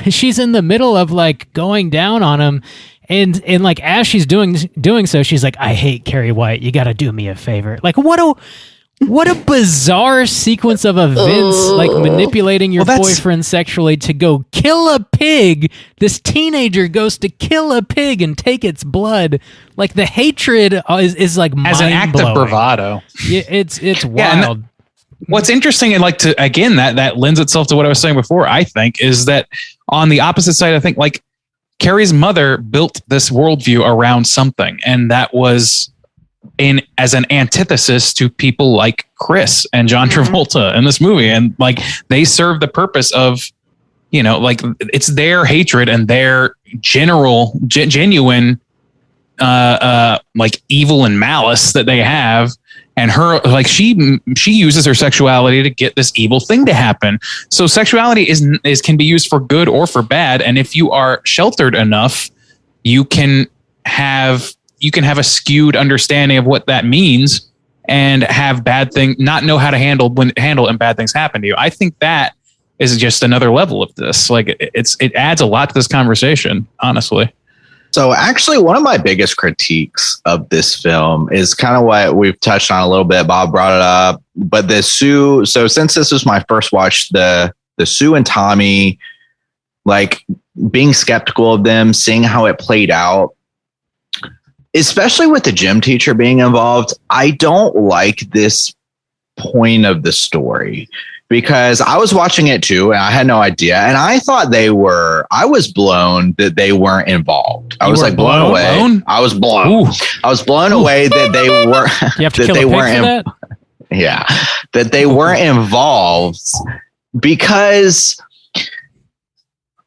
she's in the middle of like going down on him. And like as she's doing so, she's like, I hate Carrie White. You got to do me a favor. Like what a bizarre sequence of events, like manipulating your boyfriend sexually to go kill a pig. This teenager goes to kill a pig and take its blood. Like the hatred is like mind-blowing. As an act of bravado. Yeah, it's wild. What's interesting and like to, again, that lends itself to what I was saying before, I think, is that on the opposite side, I think like Carrie's mother built this worldview around something. And that was as an antithesis to people like Chris and John Travolta in this movie. And like they serve the purpose of, like it's their hatred and their genuine like evil and malice that they have. and her, like, she uses her sexuality to get this evil thing to happen. So sexuality can be used for good or for bad. And if you are sheltered enough, you can have a skewed understanding of what that means and have not know how to handle and bad things happen to you. I think that is just another level of this. Like, it adds a lot to this conversation, honestly. So actually, one of my biggest critiques of this film is kind of what we've touched on a little bit. Bob brought it up, but the Sue. So since this was my first watch, the Sue and Tommy, like, being skeptical of them, seeing how it played out, especially with the gym teacher being involved, I don't like this point of the story. Because I was watching it too, and I had no idea. And I thought I was blown that they weren't involved. I was like blown away. I was blown. Ooh. I was blown away that they were you have to that they weren't that they weren't involved, because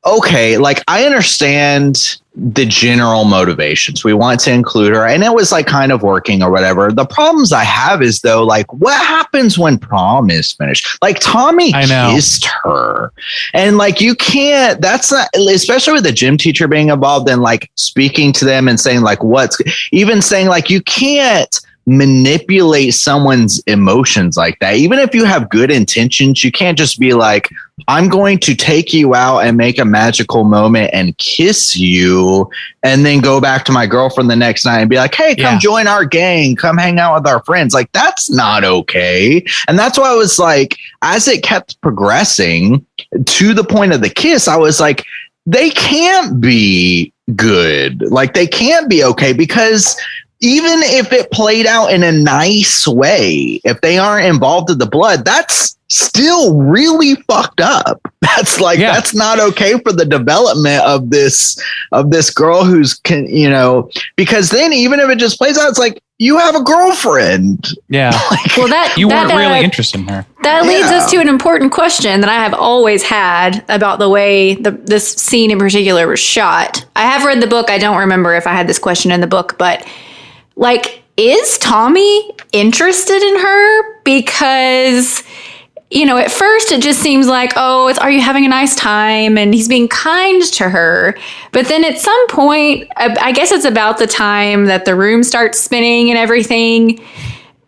okay, like, I understand the general motivations. We want to include her, and it was like kind of working or whatever. The problems I have is, though, like, what happens when prom is finished? Like, Tommy kissed her, and like, you can't, that's not, especially with the gym teacher being involved and like speaking to them and saying like, even saying like, you can't manipulate someone's emotions like that. Even if you have good intentions, you can't just be like, I'm going to take you out and make a magical moment and kiss you, and then go back to my girlfriend the next night and be like, hey, come join our gang, come hang out with our friends. Like, that's not okay. And that's why I was like, as it kept progressing to the point of the kiss, I was like, they can't be good. Like, they can't be okay, because even if it played out in a nice way, if they aren't involved in the blood, that's still really fucked up. That's like, that's not okay for the development of this girl who's, because then even if it just plays out, it's like, you have a girlfriend. Yeah. Like, well, you weren't really interested in her. That leads us to an important question that I have always had about the way this scene in particular was shot. I have read the book. I don't remember if I had this question in the book, but like, is Tommy interested in her? Because, at first it just seems like, are you having a nice time? And he's being kind to her. But then at some point, I guess it's about the time that the room starts spinning and everything,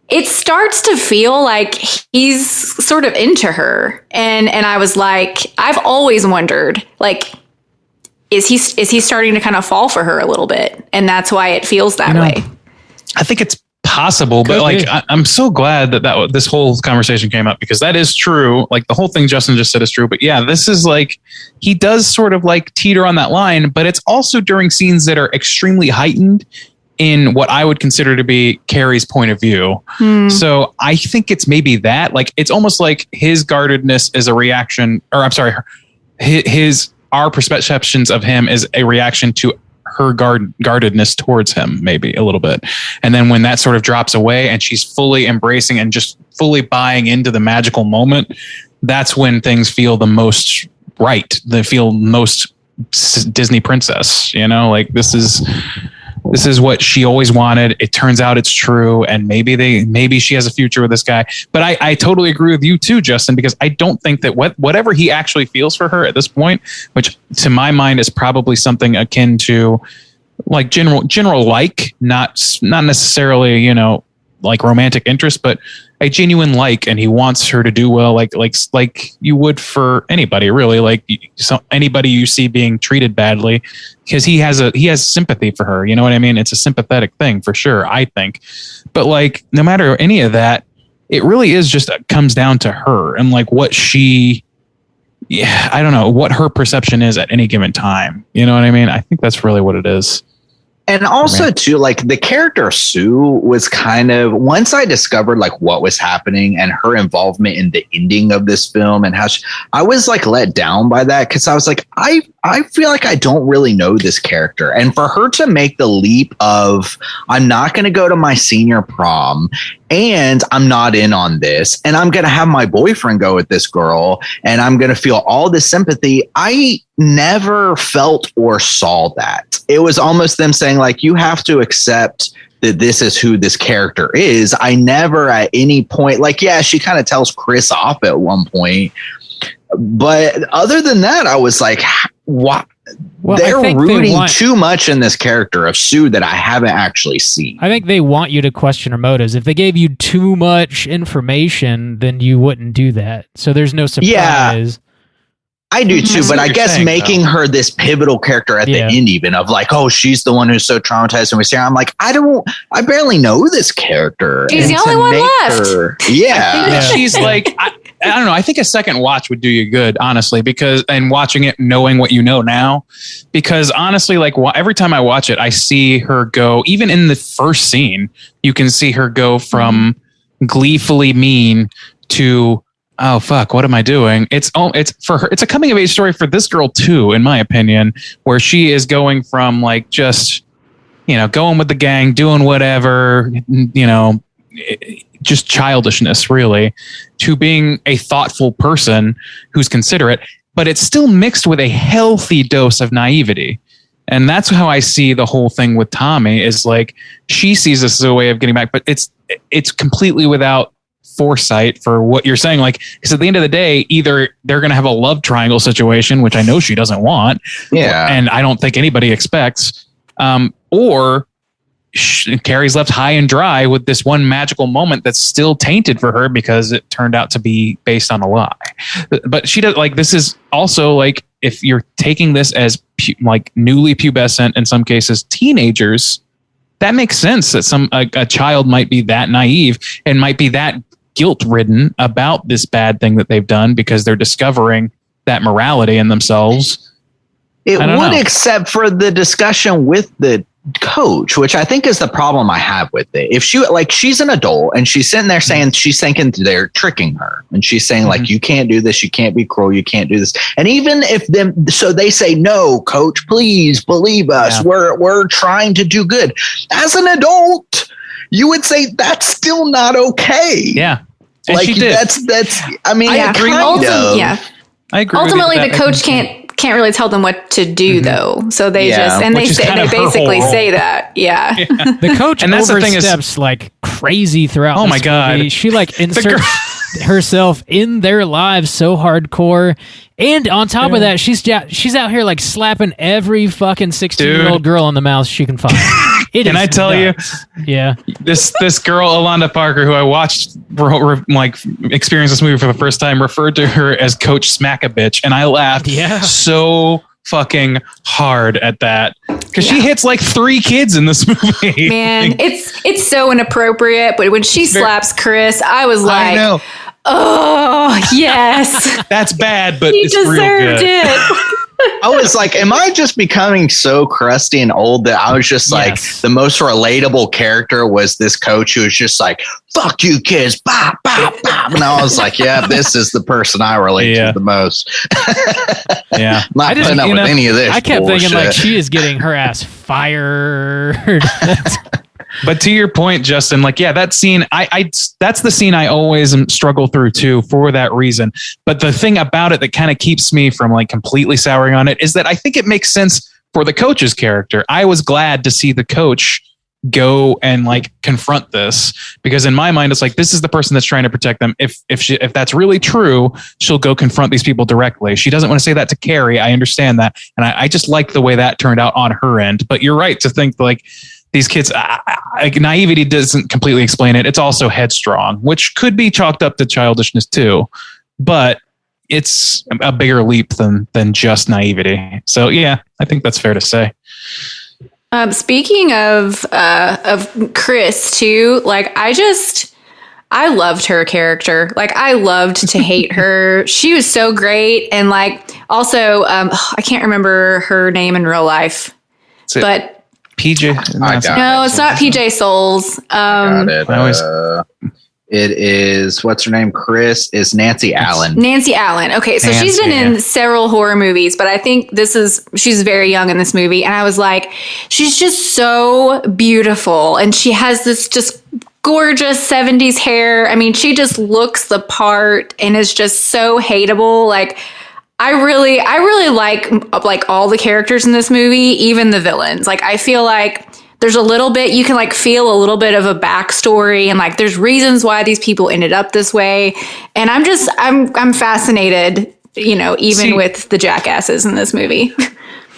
it starts to feel like he's sort of into her. And I was like, I've always wondered, like, is he starting to kind of fall for her a little bit? And that's why it feels that way. I think it's possible, but like, I'm so glad that this whole conversation came up, because that is true. Like, the whole thing Justin just said is true, but yeah, this is like, he does sort of like teeter on that line, but it's also during scenes that are extremely heightened in what I would consider to be Carrie's point of view. So I think it's maybe that, like, it's almost like his guardedness is a reaction, or I'm sorry, our perceptions of him is a reaction to her guardedness towards him, maybe a little bit. And then when that sort of drops away and she's fully embracing and just fully buying into the magical moment, that's when things feel the most right. They feel most Disney princess, like, this is what she always wanted. It turns out it's true. And maybe she has a future with this guy. But I totally agree with you too, Justin, because I don't think that whatever he actually feels for her at this point, which to my mind is probably something akin to like general, like, not necessarily, like romantic interest, but a genuine like, and he wants her to do well, like you would for anybody, really, like anybody you see being treated badly, because he has sympathy for her. You know what I mean? It's a sympathetic thing for sure, I think. But like, no matter any of that, it really is just comes down to her and like what she, I don't know what her perception is at any given time. You know what I mean? I think that's really what it is. And also too, like, the character Sue was kind of, once I discovered like what was happening and her involvement in the ending of this film and how I was like let down by that, because I was like, I feel like I don't really know this character. And for her to make the leap of, I'm not going to go to my senior prom and I'm not in on this, and I'm going to have my boyfriend go with this girl and I'm going to feel all this sympathy. I never felt or saw that. It was almost them saying, like, you have to accept that this is who this character is. I never at any point, like, yeah, she kind of tells Chris off at one point. But other than that, I was like, what? Well, they're rooting too much in this character of Sue that I haven't actually seen. I think they want you to question her motives. If they gave you too much information, then you wouldn't do that. So there's no surprise. Yeah, I do too, but I guess making her this pivotal character at the end, even of like, oh, she's the one who's so traumatized, and we see her. I'm like, I barely know this character. She's the only one left. Yeah, she's like, I don't know. I think a second watch would do you good, honestly, and watching it, knowing what you know now, because honestly, like every time I watch it, I see her go. Even in the first scene, you can see her go from gleefully mean to, oh fuck, what am I doing? It's for her. It's a coming of age story for this girl too, in my opinion, where she is going from like just, going with the gang, doing whatever, just childishness really, to being a thoughtful person who's considerate, but it's still mixed with a healthy dose of naivety. And that's how I see the whole thing with Tommy, is like, she sees this as a way of getting back, but it's completely without foresight for what you're saying. Like, because at the end of the day, either they're going to have a love triangle situation, which I know she doesn't want. Yeah. And I don't think anybody expects, or Carrie's left high and dry with this one magical moment that's still tainted for her because it turned out to be based on a lie. But she does, like, this is also like, if you're taking this as like newly pubescent, in some cases teenagers, that makes sense that a child might be that naive and might be that guilt ridden about this bad thing that they've done because they're discovering that morality in themselves. It would, except for the discussion with the coach, which I think is the problem I have with it. If she's an adult and she's sitting there saying, she's thinking they're tricking her, and she's saying like, you can't do this, you can't be cruel, you can't do this. And even if so they say, no, coach, please believe us. Yeah. We're trying to do good. As an adult, you would say that's still not okay. Yeah. And like, she did. That's, I mean, I agree. Yeah. I agree. Ultimately, the coach can't really tell them what to do though. So they they basically say that. Yeah. The coach oversteps like crazy throughout. Oh my God. Movie. She like inserts herself in their lives so hardcore. And on top of that, she's out here like slapping every fucking 16-year-old girl in the mouth she can find. Can I tell you? Yeah. This girl, Alonda Parker, who I watched like experience this movie for the first time, referred to her as Coach Smack-a-Bitch, and I laughed so fucking hard at that because she hits like 3 kids in this movie. Man, it's so inappropriate. But when she slaps Chris, I was like, I know. Oh yes, that's bad, but he it's deserved real good. it. I was like, am I just becoming so crusty and old that I was just like, the most relatable character was this coach who was just like, fuck you kids, bop, bop, bop. And I was like, yeah, this is the person I relate to the most. Yeah. Not putting up with any of this I kept bullshit. thinking like, she is getting her ass fired. But to your point, Justin, like, yeah, that scene, that's the scene I always struggle through too, for that reason. But the thing about it that kind of keeps me from like completely souring on it is that I think it makes sense for the coach's character. I was glad to see the coach go and like confront this, because in my mind, it's like, this is the person that's trying to protect them. If that's really true, she'll go confront these people directly. She doesn't want to say that to Carrie. I understand that. And I just like the way that turned out on her end. But you're right to think like, these kids, naivety doesn't completely explain it. It's also headstrong, which could be chalked up to childishness too, but it's a bigger leap than just naivety. So yeah, I think that's fair to say. Speaking of Chris too, like I loved her character. Like I loved to hate her. She was so great, and like also I can't remember her name in real life, but. PJ? No, it's not PJ Souls. It is, what's her name? Chris is Nancy Allen. Nancy Allen. Okay, so she's been in several horror movies, but I think she's very young in this movie. And I was like, she's just so beautiful. And she has this just gorgeous 70s hair. I mean, she just looks the part and is just so hateable. Like, I really like all the characters in this movie, even the villains. Like, I feel like there's a little bit, you can like feel a little bit of a backstory, and like there's reasons why these people ended up this way. And I'm fascinated, even with the jackasses in this movie.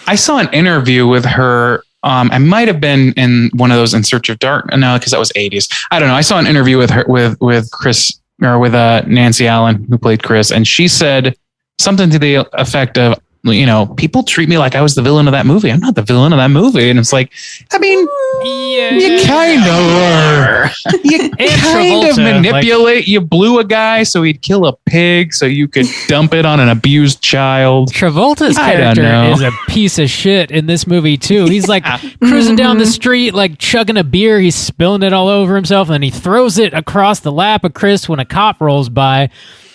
I saw an interview with her. I might have been in one of those In Search of Dark. No, because that was 80s. I don't know. I saw an interview with her with Chris, or with Nancy Allen, who played Chris, and she said something to the effect of, people treat me like I was the villain of that movie. I'm not the villain of that movie. And it's like, I mean, you kind of were. You kind of manipulate. You blew a guy so he'd kill a pig so you could dump it on an abused child. Travolta's character is a piece of shit in this movie, too. He's like cruising down the street, like chugging a beer. He's spilling it all over himself. And then he throws it across the lap of Chris when a cop rolls by.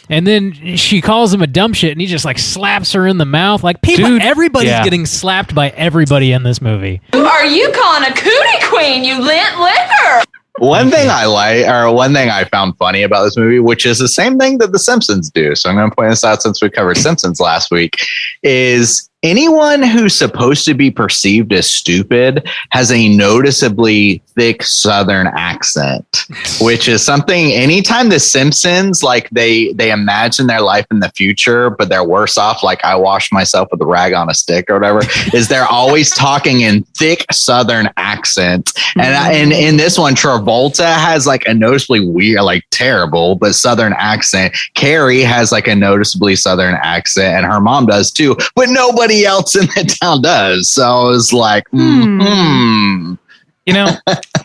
And then she calls him a dumb shit, and he just like slaps her in the mouth. Like, everybody's getting slapped by everybody in this movie. Who are you calling a cootie queen, you lint liquor? One thing I found funny about this movie, which is the same thing that The Simpsons do, so I'm going to point this out since we covered Simpsons last week, is anyone who's supposed to be perceived as stupid has a noticeably thick Southern accent, which is something anytime The Simpsons, like they imagine their life in the future, but they're worse off. Like, I wash myself with a rag on a stick or whatever, is they're always talking in thick Southern accents. And in this one, Travolta has like a noticeably weird, like terrible, but Southern accent. Carrie has like a noticeably Southern accent, and her mom does too, but nobody else in the town does. So I was like,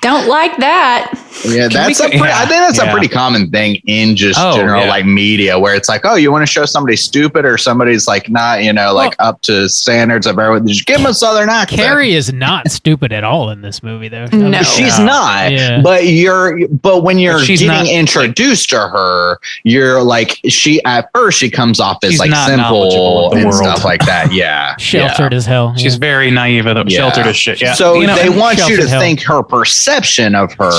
don't like that. Yeah, I think that's a pretty common thing in just general like media, where it's like, oh, you want to show somebody stupid or somebody's like not, up to standards of everyone. Just give them a Southern accent. Carrie is not stupid at all in this movie, though. No, she's not. Yeah. But when you're getting introduced to her, you're like, at first she comes off as like simple and stuff like that. Yeah, sheltered as hell. She's very naive, sheltered as shit. Yeah. So they want you to think her perception of her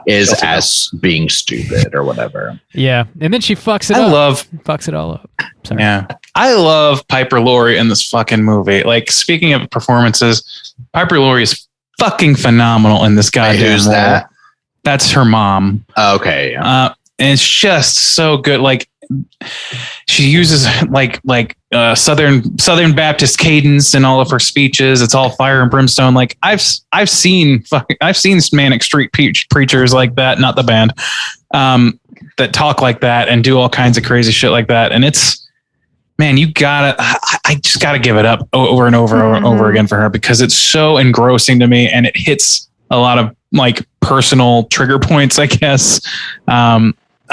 is as being stupid or whatever. Yeah, and then she fucks it up. Fucks it all up. Sorry. Yeah, I love Piper Laurie in this fucking movie. Like, speaking of performances, Piper Laurie is fucking phenomenal in this goddamn who's role. that? That's her mom. Okay. And it's just so good. Like, she uses like Southern Baptist cadence in all of her speeches. It's all fire and brimstone. Like, I've seen Manic Street preachers like that, not the band, that talk like that and do all kinds of crazy shit like that. And it's, man, I just gotta give it up over and over again for her, because it's so engrossing to me, and it hits a lot of like personal trigger points, I guess.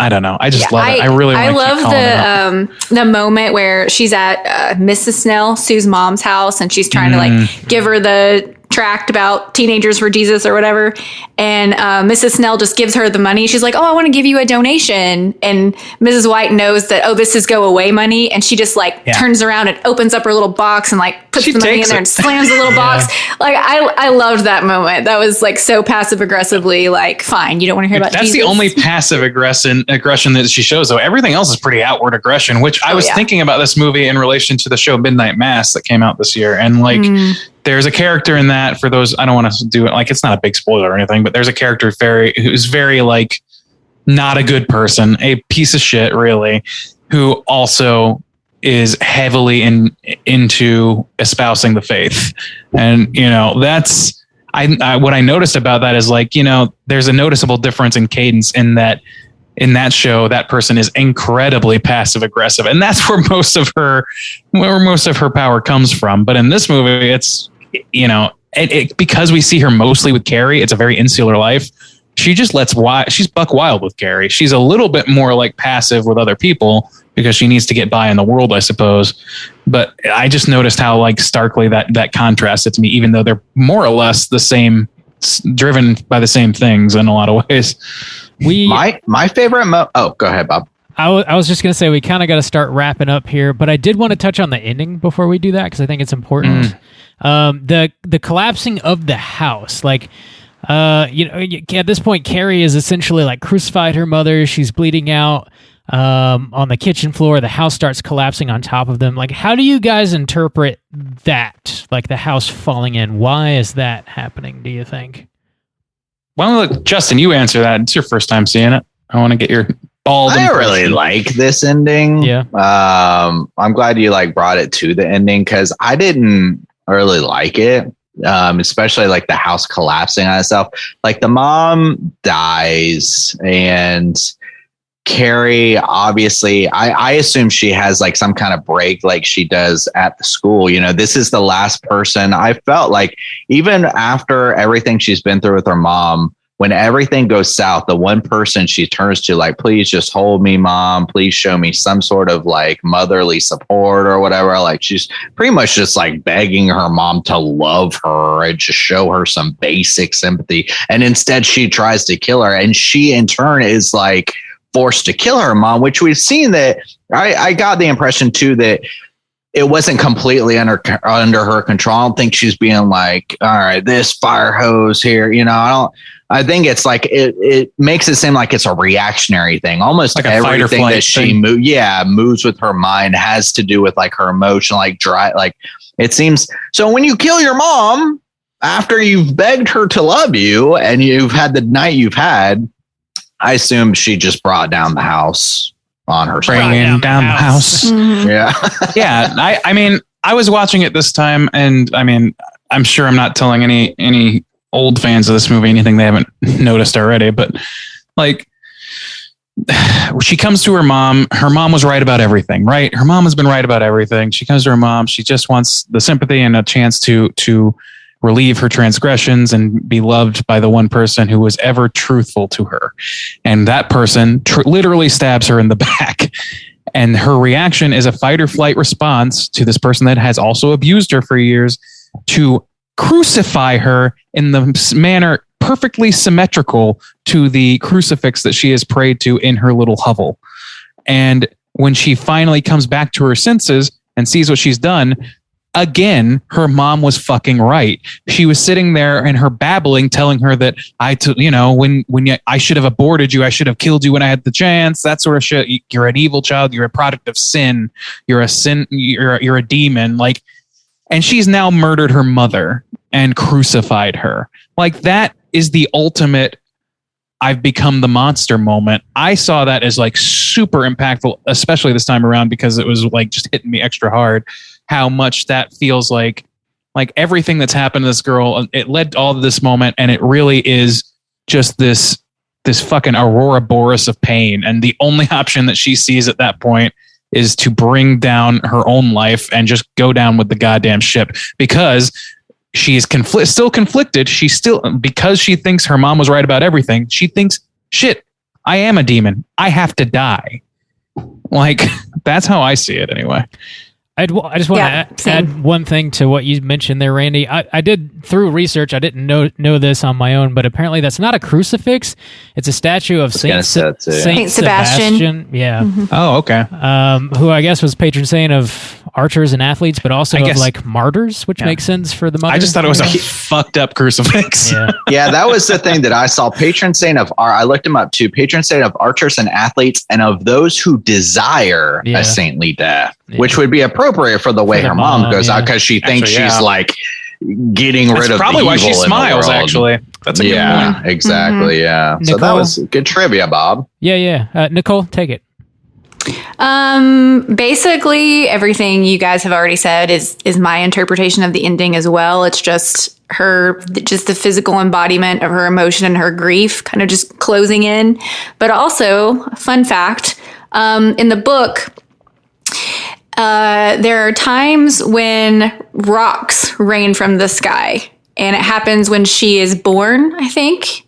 I don't know. I just love it. I love the moment where she's at Mrs. Snell, Sue's mom's house, and she's trying to like give her the tract about teenagers for Jesus or whatever. And Mrs. Snell just gives her the money. She's like, oh, I want to give you a donation. And Mrs. White knows that, oh, this is go away money. And she just like turns around and opens up her little box and like puts the money in there and slams the little box. Like, I loved that moment. That was like so passive aggressively, like, fine, you don't want to hear about Jesus. That's the only passive aggression that she shows, though. Everything else is pretty outward aggression, which I was thinking about this movie in relation to the show Midnight Mass that came out this year. And like, there's a character in that, for those, I don't want to do it, like, it's not a big spoiler or anything, but there's a character who's very like not a good person, a piece of shit, really, who also is heavily into espousing the faith. And, that's, what I noticed about that is like, there's a noticeable difference in cadence in that show, that person is incredibly passive aggressive, and that's where most of her power comes from. But in this movie, it's, because we see her mostly with Carrie, it's a very insular life. She just she's buck wild with Carrie. She's a little bit more like passive with other people because she needs to get by in the world, I suppose. But I just noticed how like starkly that contrasted to me, even though they're more or less the same, driven by the same things in a lot of ways. My favorite oh, go ahead, Bob. I was just going to say we kind of got to start wrapping up here, but I did want to touch on the ending before we do that because I think it's important. The collapsing of the house, like, at this point, Carrie is essentially like crucified her mother. She's bleeding out on the kitchen floor. The house starts collapsing on top of them. Like, how do you guys interpret that? Like the house falling in. Why is that happening, do you think? Well, Justin, you answer that. It's your first time seeing it. I want to get your bald I impression. really like this ending. Yeah. I'm glad you brought it to the ending because I didn't really like it. Especially like the house collapsing on itself. Like the mom dies and Carrie, obviously, I assume she has like some kind of break like she does at the school. This is the last person. I felt like even after everything she's been through with her mom, when everything goes south, the one person she turns to, like, please just hold me, mom. Please show me some sort of like motherly support or whatever. Like she's pretty much just like begging her mom to love her and just show her some basic sympathy. And instead she tries to kill her. And she in turn is like forced to kill her mom, which we've seen that I got the impression too that it wasn't completely under her control. I don't think she's being like, all right, this fire hose here. I think it's like it makes it seem like it's a reactionary thing. Almost like everything that she moves with her mind has to do with like her emotion, like dry. Like it seems. So when you kill your mom after you've begged her to love you and you've had the night you've had, I assume she just brought down the house on herself. Bringing down the house. Mm-hmm. Yeah. Yeah. I mean, I was watching it this time and I mean, I'm sure I'm not telling any old fans of this movie anything they haven't noticed already, but like she comes to her mom was right about everything, right? Her mom has been right about everything. She comes to her mom. She just wants the sympathy and a chance to relieve her transgressions and be loved by the one person who was ever truthful to her. And that person literally stabs her in the back. And her reaction is a fight or flight response to this person that has also abused her for years to crucify her in the manner perfectly symmetrical to the crucifix that she has prayed to in her little hovel. And when she finally comes back to her senses and sees what she's done, again, her mom was fucking right. She was sitting there and her babbling, telling her that I should have aborted you. I should have killed you when I had the chance. That sort of shit. You're an evil child. You're a product of sin. You're a demon. Like, and she's now murdered her mother and crucified her. Like that is the ultimate I've become the monster moment. I saw that as like super impactful, especially this time around because it was like just hitting me extra hard. How much that feels like everything that's happened to this girl, it led to all of this moment. And it really is just this fucking Aurora Boreas of pain. And the only option that she sees at that point is to bring down her own life and just go down with the goddamn ship because she is still conflicted. She's still, because she thinks her mom was right about everything. She thinks, shit, I am a demon. I have to die. Like, that's how I see it anyway. I just want to add one thing to what you mentioned there, Randy. I did, through research, I didn't know this on my own, but apparently that's not a crucifix. It's a statue of Saint Sebastian. Yeah. Mm-hmm. Oh, okay. Who I guess was patron saint of archers and athletes, but also of like martyrs, which makes sense for the mother. I just thought it was a fucked up crucifix. Yeah. Yeah, that was the thing that I saw. Patron saint of I looked him up too. Patron saint of archers and athletes, and of those who desire a saintly death, which would be appropriate for the way her mom goes out because she thinks she's like getting rid of probably the why she evil in smiles. the world. Actually, that's a good point. Exactly. Mm-hmm. Yeah, Nicole? so that was good trivia, Bob. Yeah. Nicole, take it. Basically everything you guys have already said is my interpretation of the ending as well. It's just the physical embodiment of her emotion and her grief kind of just closing in. But also, fun fact, in the book, there are times when rocks rain from the sky, and it happens when she is born, I think.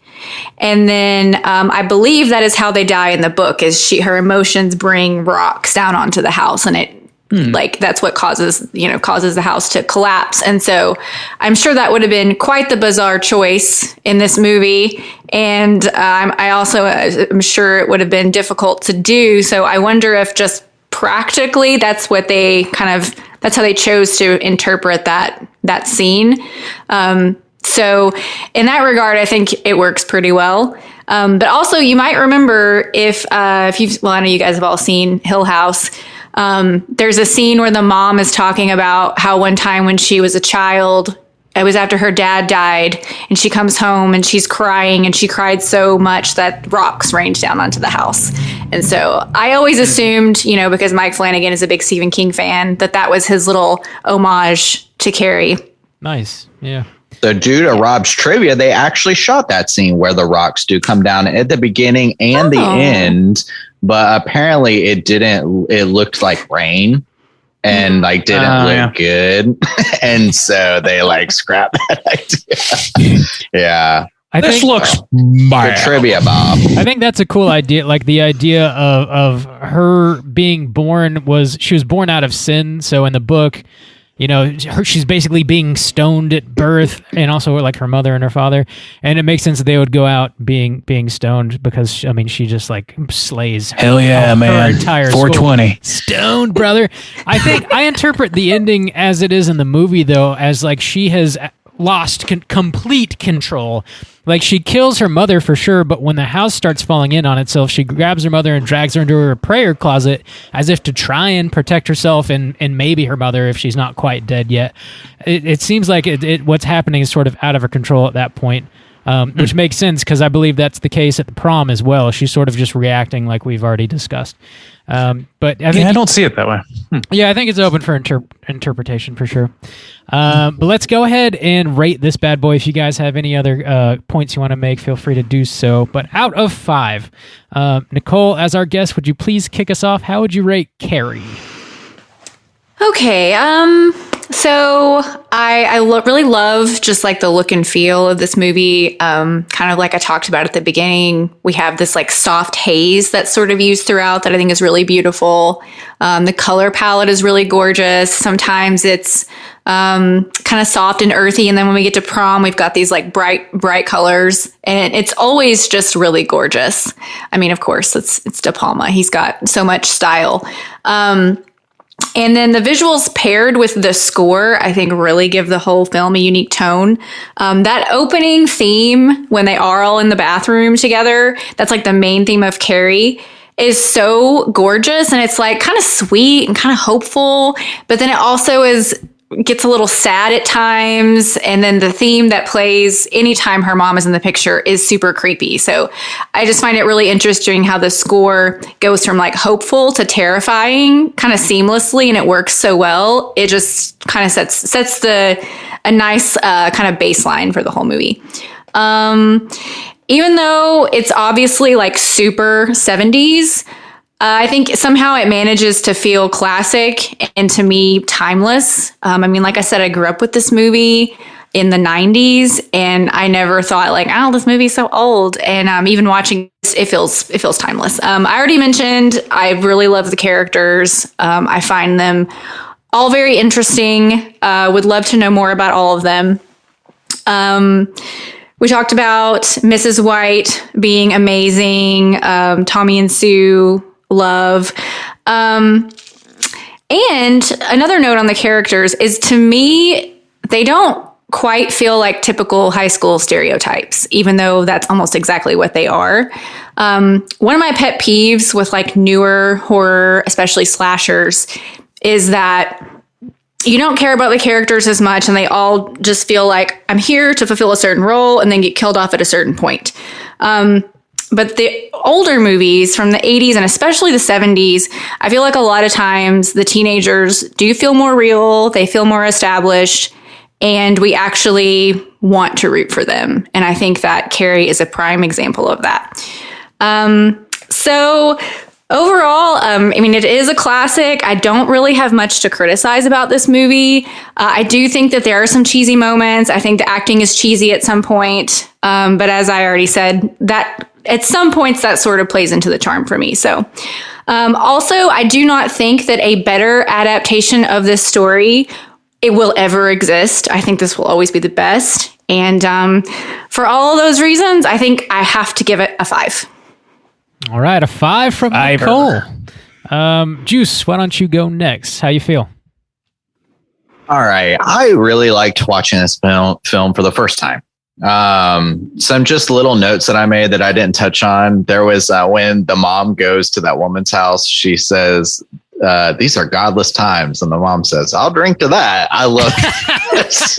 And then I believe that is how they die in the book. Is her emotions bring rocks down onto the house, and it Like that's what causes the house to collapse. And so I'm sure that would have been quite the bizarre choice in this movie. And I also am sure it would have been difficult to do. So I wonder if just practically that's how they chose to interpret that scene. So in that regard, I think it works pretty well. But also you might remember if I know you guys have all seen Hill House. There's a scene where the mom is talking about how one time when she was a child, it was after her dad died, and she comes home and she's crying, and she cried so much that rocks rained down onto the house. And so I always assumed, because Mike Flanagan is a big Stephen King fan, that was his little homage to Carrie. Nice. Yeah. So due to Rob's trivia, they actually shot that scene where the rocks do come down at the beginning and the end. But apparently it didn't. It looked like rain, and didn't look good, and so they scrapped that idea. Yeah, This looks bad. Good trivia, Bob. I think that's a cool idea. Like the idea of her being born she was born out of sin. So in the book, she's basically being stoned at birth, and also like her mother and her father. And it makes sense that they would go out being stoned because she just slays. Hell yeah, man! Her entire 420 stoned, brother. I think I interpret the ending as it is in the movie, though, as she has lost complete control. Like she kills her mother for sure, but when the house starts falling in on itself, she grabs her mother and drags her into her prayer closet as if to try and protect herself and maybe her mother if she's not quite dead yet. It seems like what's happening is sort of out of her control at that point, which makes sense because I believe that's the case at the prom as well. She's sort of just reacting like we've already discussed. But I don't see it that way. Yeah, I think it's open for interpretation for sure. But let's go ahead and rate this bad boy. If you guys have any other points you want to make, feel free to do so. But out of 5, Nicole, as our guest, would you please kick us off? How would you rate Carrie? Okay, so I really love just the look and feel of this movie. Kind of like I talked about at the beginning, we have this soft haze that's sort of used throughout that I think is really beautiful. The color palette is really gorgeous. Sometimes it's kind of soft and earthy, and then when we get to prom, we've got these bright colors, and it's always just really gorgeous. I mean, of course, it's DePalma. He's got so much style. And then the visuals paired with the score, I think really give the whole film a unique tone. That opening theme, when they are all in the bathroom together, that's the main theme of Carrie, is so gorgeous. And it's kind of sweet and kind of hopeful. But then it also gets a little sad at times. And then the theme that plays anytime her mom is in the picture is super creepy. So I just find it really interesting how the score goes from hopeful to terrifying kind of seamlessly, and it works so well. It just kind of sets a nice kind of baseline for the whole movie. Even though it's obviously super 70s, I think somehow it manages to feel classic and, to me, timeless. Like I said, I grew up with this movie in the 90s, and I never thought this movie's so old. And even watching this, it feels timeless. I already mentioned I really love the characters. I find them all very interesting. Would love to know more about all of them. We talked about Mrs. White being amazing. Tommy and Sue, love. And another note on the characters is, to me, they don't quite feel like typical high school stereotypes, even though that's almost exactly what they are. One of my pet peeves with newer horror, especially slashers, is that you don't care about the characters as much, and they all just feel like, I'm here to fulfill a certain role and then get killed off at a certain point. But the older movies from the 80s and especially the 70s, I feel like a lot of times the teenagers do feel more real, they feel more established, and we actually want to root for them. And I think that Carrie is a prime example of that. So overall, it is a classic. I don't really have much to criticize about this movie. I do think that there are some cheesy moments. I think the acting is cheesy at some point. But as I already said, that at some points that sort of plays into the charm for me. So Also, I do not think that a better adaptation of this story it will ever exist. I think this will always be the best. And for all of those reasons, I think I have to give it a 5. All right, a 5 from Nicole. Juice, why don't you go next? How you feel? All right. I really liked watching this film for the first time. Some just little notes that I made that I didn't touch on. There was when the mom goes to that woman's house, she says, these are godless times. And the mom says, I'll drink to that. I love this.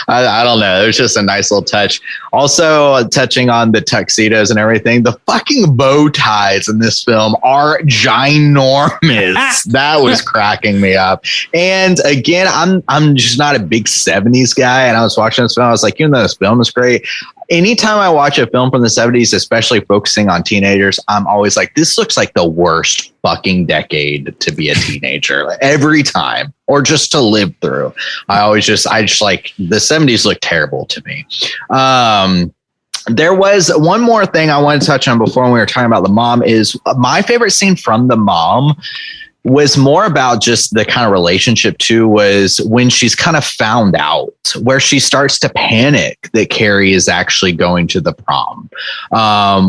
I don't know. It was just a nice little touch. Also, touching on the tuxedos and everything, the fucking bow ties in this film are ginormous. That was cracking me up. And again, I'm just not a big 70s guy. And I was watching this film. I was like, even though this film is great, anytime I watch a film from the 70s, especially focusing on teenagers, I'm always like, this looks like the worst fucking decade to be a teenager. Like, every time, or just to live through. I just like, the 70s look terrible to me. There was one more thing I wanted to touch on before when we were talking about the mom is my favorite scene from the mom was more about just the kind of relationship too, was when she's kind of found out, where she starts to panic that Carrie is actually going to the prom,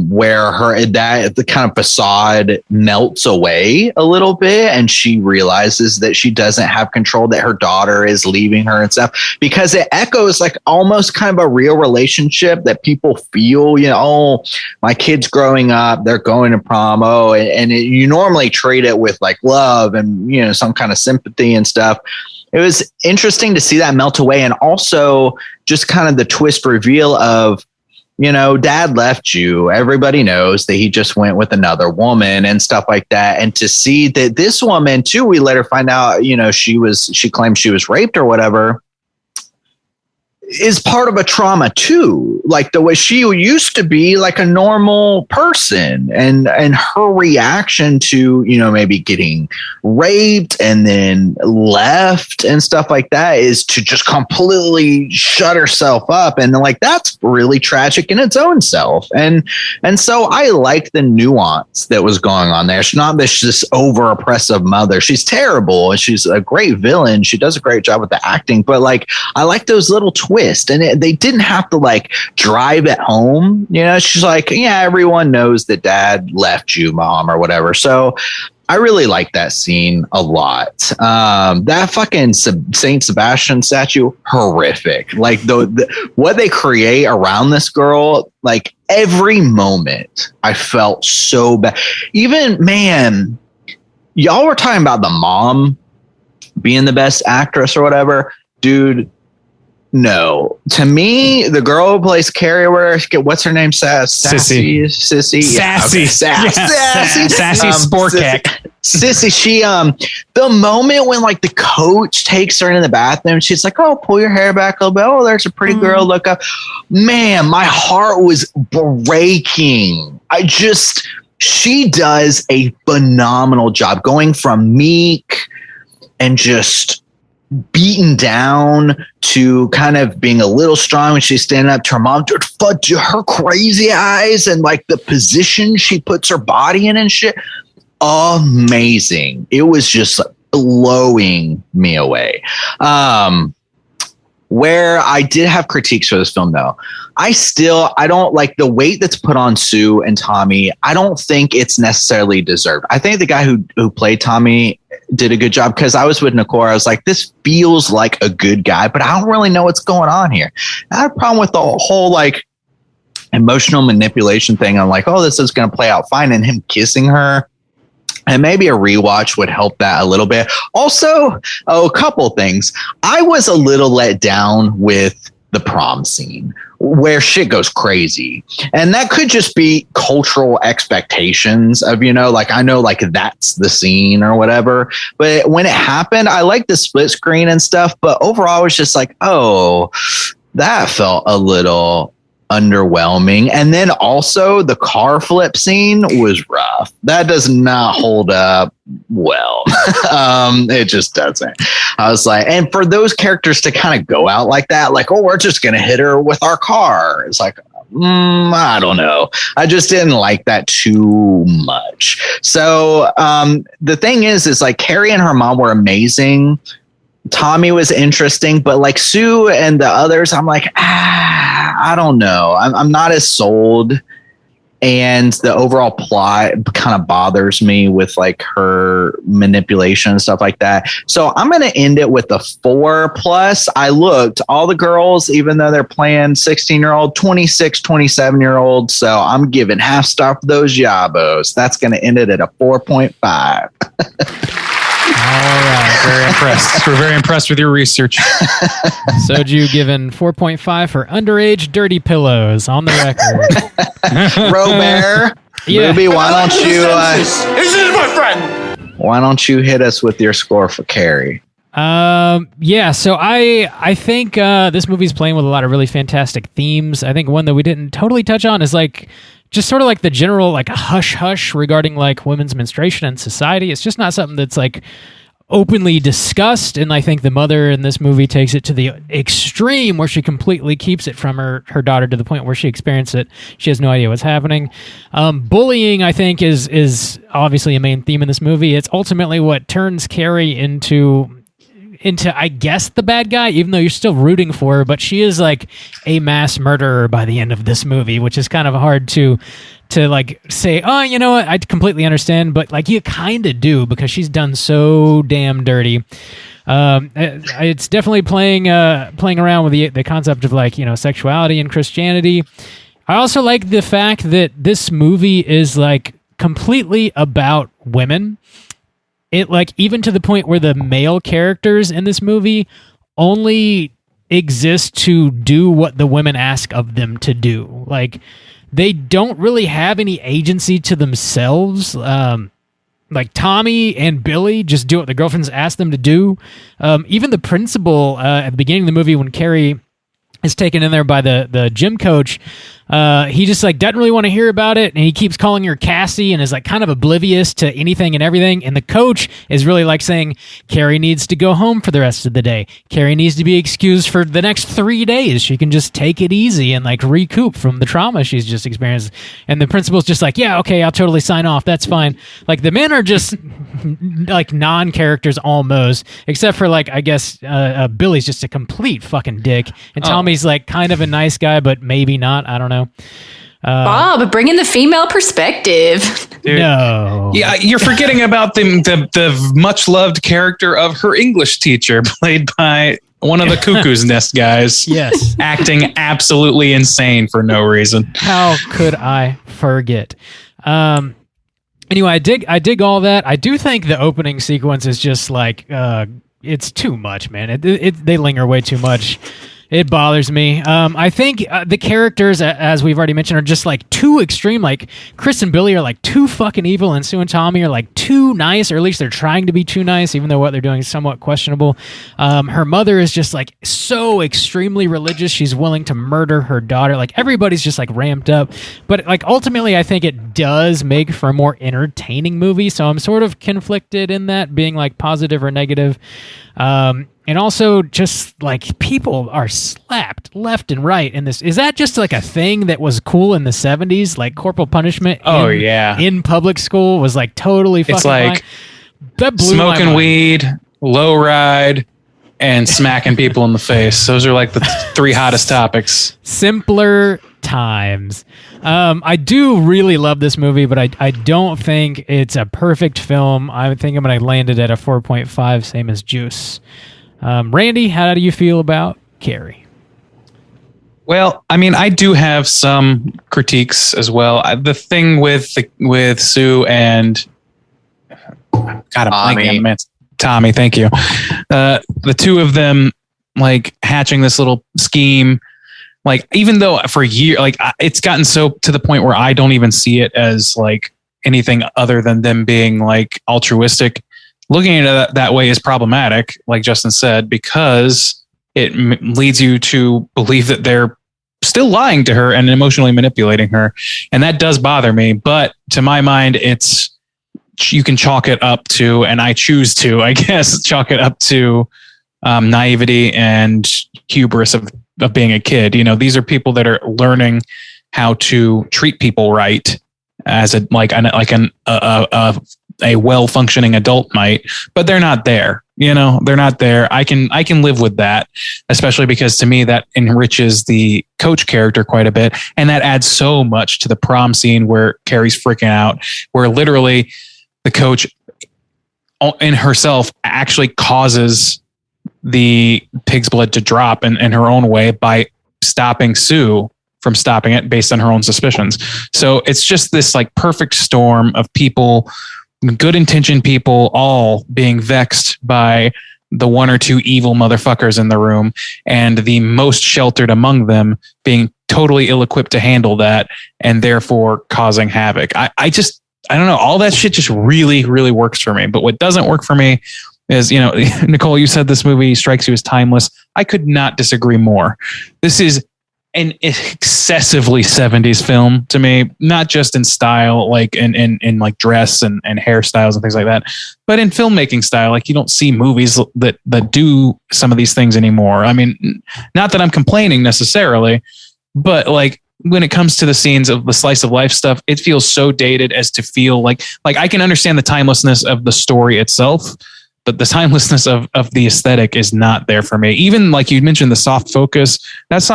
where the kind of facade melts away a little bit. And she realizes that she doesn't have control, that her daughter is leaving her and stuff, because it echoes like almost kind of a real relationship that people feel, oh, my kid's growing up, they're going to prom. You normally treat it with like love and some kind of sympathy and stuff. It was interesting to see that melt away, and also just kind of the twist reveal of dad left you, everybody knows that he just went with another woman and stuff like that. And to see that this woman too, we later find out she claimed she was raped or whatever, is part of a trauma too, like the way she used to be like a normal person, and her reaction to maybe getting raped and then left and stuff like that is to just completely shut herself up, and like that's really tragic in its own self. And so I like the nuance that was going on there. She's not this over oppressive mother. She's terrible and she's a great villain. She does a great job with the acting, but like I like those little twists. And they didn't have to like drive it home. She's like, yeah, everyone knows that dad left you, mom, or whatever. So I really like that scene a lot. That fucking Saint Sebastian statue, horrific. Like what they create around this girl, like every moment I felt so bad. Even, man, y'all were talking about the mom being the best actress or whatever. Dude, no. To me, the girl who plays Carrie, what's her name? Sissy. Sassy. Sassy. Sassy Spacek. Sissy, she the moment when like the coach takes her into the bathroom, she's like, oh, pull your hair back a little bit. Oh, there's a pretty girl. Look up. Man, my heart was breaking. She does a phenomenal job going from meek and just beaten down to kind of being a little strong when she's standing up to her mom, to her crazy eyes and like the position she puts her body in and shit. Amazing. It was just blowing me away. Where I did have critiques for this film though, I don't like the weight that's put on Sue and Tommy. I don't think it's necessarily deserved. I think the guy who played Tommy did a good job, because I was with Nicole. I was like, this feels like a good guy, but I don't really know what's going on here. I had a problem with the whole like emotional manipulation thing. I'm like, oh, this is going to play out fine. And him kissing her, and maybe a rewatch would help that a little bit. Also, a couple things. I was a little let down with the prom scene, where shit goes crazy. And that could just be cultural expectations of, like, I know like that's the scene or whatever. But when it happened, I liked the split screen and stuff. But overall, I was just like, oh, that felt a little underwhelming. And then also the car flip scene was rough. That does not hold up well. It just doesn't. I was like, and for those characters to kind of go out like that, like, oh, we're just gonna hit her with our car, it's like, I don't know. I just didn't like that too much. So the thing is like Carrie and her mom were amazing. Tommy was interesting, but like Sue and the others, I'm like, I don't know. I'm not as sold. And the overall plot kind of bothers me with like her manipulation and stuff like that. So I'm going to end it with a 4+. I looked, all the girls, even though they're playing 16-year-old, 26, 27-year-old. So I'm giving half star for those yabos. That's going to end it at a 4.5. All right. Very impressed. We're very impressed with your research. Soju given 4.5 for underage dirty pillows on the record. Robert, Yeah. Ruby, why don't you This is my friend. why don't you hit us with your score for Carrie? Yeah, so I think this movie's playing with a lot of really fantastic themes. I think one that we didn't totally touch on is like just sort of like the general like hush regarding like women's menstruation in society. It's just not something that's like openly discussed, and I think the mother in this movie takes it to the extreme where she completely keeps it from her daughter to the point where she experienced it. She has no idea what's happening. Bullying, I think, is obviously a main theme in this movie. It's ultimately what turns Carrie into I guess the bad guy, even though you're still rooting for her, but she is like a mass murderer by the end of this movie, which is kind of hard to like say, oh, you know what, I completely understand, but like you kind of do because she's done so damn dirty. It's definitely playing around with the concept of like, you know, sexuality and Christianity. I also like the fact that this movie is like completely about women. It like even to the point where the male characters in this movie only exist to do what the women ask of them to do. Like they don't really have any agency to themselves. Like Tommy and Billy just do what the girlfriends ask them to do. Even the principal at the beginning of the movie when Carrie is taken in there by the gym coach, he just like doesn't really want to hear about it, and he keeps calling her Cassie and is like kind of oblivious to anything and everything. And the coach is really like saying Carrie needs to go home for the rest of the day. Carrie needs to be excused for the next 3 days. She can just take it easy and like recoup from the trauma she's just experienced. And the principal's just like, yeah, okay, I'll totally sign off. That's fine. Like the men are just like non-characters almost, except for like I guess Billy's just a complete fucking dick, and Tommy's like kind of a nice guy, but maybe not. I don't know. Bob, bring in the female perspective. Dude. No. Yeah, you're forgetting about the much loved character of her English teacher, played by one of the Cuckoo's Nest guys. Yes. Acting absolutely insane for no reason. How could I forget? Anyway, I dig all that. I do think the opening sequence is just like it's too much, man. They linger way too much. It bothers me. I think the characters, as we've already mentioned, are just like too extreme. Like Chris and Billy are like too fucking evil, and Sue and Tommy are like too nice, or at least they're trying to be too nice, even though what they're doing is somewhat questionable. Her mother is just like so extremely religious. She's willing to murder her daughter. Like everybody's just like ramped up. But like ultimately, I think it does make for a more entertaining movie. So I'm sort of conflicted in that, being like positive or negative. And also just like people are slapped left and right in this. Is that just like a thing that was cool in the 70s? Like corporal punishment in public school was like totally fucking It's like that blew smoking my mind. weed, low ride, and smacking people in the face. Those are like the three hottest topics. Simpler times. I do really love this movie, but I don't think it's a perfect film. I think I'm going to land it at a 4.5, same as Juice. Randy, how do you feel about Carrie? Well, I mean, I do have some critiques as well. The thing with Sue and Tommy, thank you. The two of them like hatching this little scheme. Like, even though for years, like it's gotten so to the point where I don't even see it as like anything other than them being like altruistic. Looking at it that way is problematic, like Justin said, because it leads you to believe that they're still lying to her and emotionally manipulating her. And that does bother me. But to my mind, you can chalk it up to, and I choose to, I guess, chalk it up to naivety and hubris of being a kid. You know, these are people that are learning how to treat people right as a well functioning adult might, but they're not there. They're not there. I can live with that, especially because to me that enriches the coach character quite a bit, and that adds so much to the prom scene where Carrie's freaking out, where literally the coach in herself actually causes the pig's blood to drop in her own way by stopping Sue from stopping it based on her own suspicions. So it's just this like perfect storm of people, good intentioned people, all being vexed by the one or two evil motherfuckers in the room, and the most sheltered among them being totally ill-equipped to handle that and therefore causing havoc. I don't know. All that shit just really, really works for me. But what doesn't work for me is, Nicole, you said this movie strikes you as timeless. I could not disagree more. This is an excessively 70s film to me, not just in style, like in like dress and hairstyles and things like that, but in filmmaking style. Like, you don't see movies that do some of these things anymore. I mean, not that I'm complaining necessarily, but like when it comes to the scenes of the slice of life stuff, it feels so dated as to feel like I can understand the timelessness of the story itself, but the timelessness of the aesthetic is not there for me. Even like you mentioned, the soft focus, that's